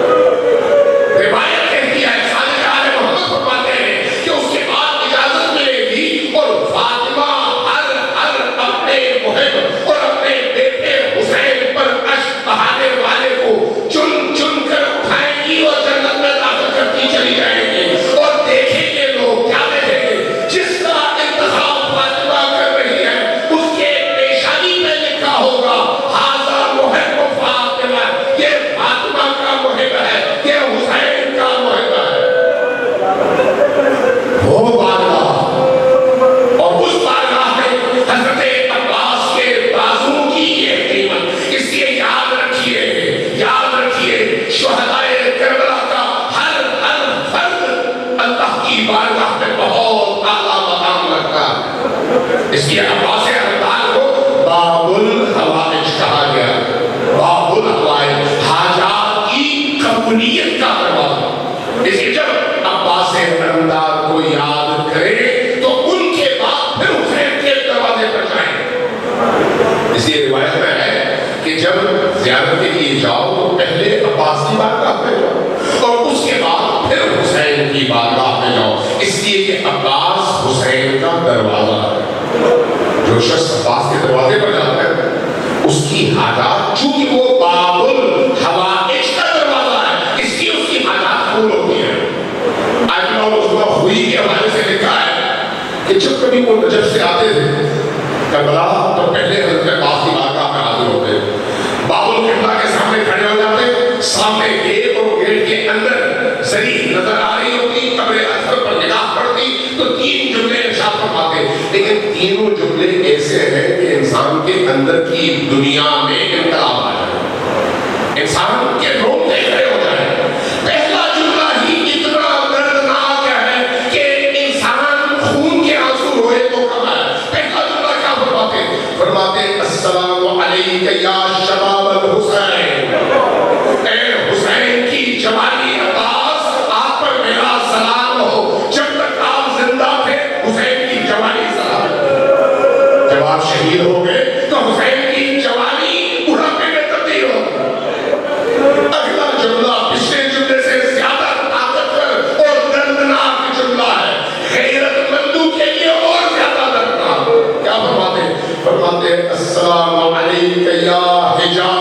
روایت کہتی ہے صادق آل محمد فرماتے ہیں کہ اس کے بعد اجازت ملے گی اور فاطمہ ہر اپنے محب اور اپنے بیٹے حسین پر اشک بہانے والے کو چن چن کر اٹھائیں گی اور جنت میں داخل کرتی چلی جائیں گی۔ اور دیکھیں گے لوگ کیا دیکھیں گے؟ جس کا انتخاب فاطمہ کر رہی ہے اس کے پیشانی پہ لکھا ہوگا ھذا محب فاطمہ، یہ فاطمہ کا محب ہے، یہ حسین کا محب ہے۔ وہ بارگاہ اور اس بارگاہ میں حضرت عباس کے بازو کی یہ قیمت، اس لیے یاد رکھیے شہدائے کربلا کا ہر فرد اللہ کی بارگاہ میں بہت اعلیٰ مقام رکھتا ہے۔ اس لیے عباس اردال کو باب الحوائج کہا گیا، باب الحوائج حاجات کی قبولیت کا دروازہ۔ اس لیے جب عباس اردال کو یاد کریں تو ان کے بعد پھر حسین کے دروازے پر جائیں۔ اس لیے روایت میں ہے کہ جب زیارت کے لیے جاؤ تو پہلے عباس کی بارگاہ میں جاؤ اور اس کے بعد پھر حسین کی بارگاہ میں جاؤ، اس لیے کہ عباس حسین کا دروازہ ہے۔ جو شخص عباس کے دروازے پر جاتا ہے اس کی حاجات، چونکہ وہ باب الحوائج کا دروازہ ہے اس لیے اس کی حاجات قبول ہوتی ہیں۔ آئمہ العظمہ خوئی کے حوالے سے لکھا ہے کہ جب کبھی وہ نجف سے آتے تھے کربلا تو پہلے حضرت عباس کی بارگاہ میں حاضر ہوتے، باب القبلہ کے سامنے کھڑے ہو جاتے، سامنے گیٹ اور گیٹ کے اندر زری نظر آ رہی ہوتی، قبر اطہر پر نگاہ پڑتی تو تین جملے ارشاد فرماتے، لیکن تینوں جملے ایسے ہیں کہ انسان کے اندر کی دنیا میں انقلاب آ جائے، انسان کے روتے کھڑے ہو جائے۔ پہلا جملہ ہی اتنا دردناک ہے کہ انسان خون کے آنسو روئے تو کم ہے۔ پہلا جملہ کیا فرماتے السلام علیک یا شباب الحسین، اے حسین کی جوانی عباس آپ پر میرا سلام ہو، جب تک آپ زندہ تھے حسین کی جوانی سلام، جب آپ شہید ہو گئے تو حسین کی جوانی بڑھاپے میں تبدیل ہو۔ اگلا جملہ پچھلے جملے سے زیادہ طاقتور اور دردناک جملہ ہے، غیرت مندوں کے لیے اور زیادہ دردناک۔ کیا فرماتے السلام علیک یا حجاز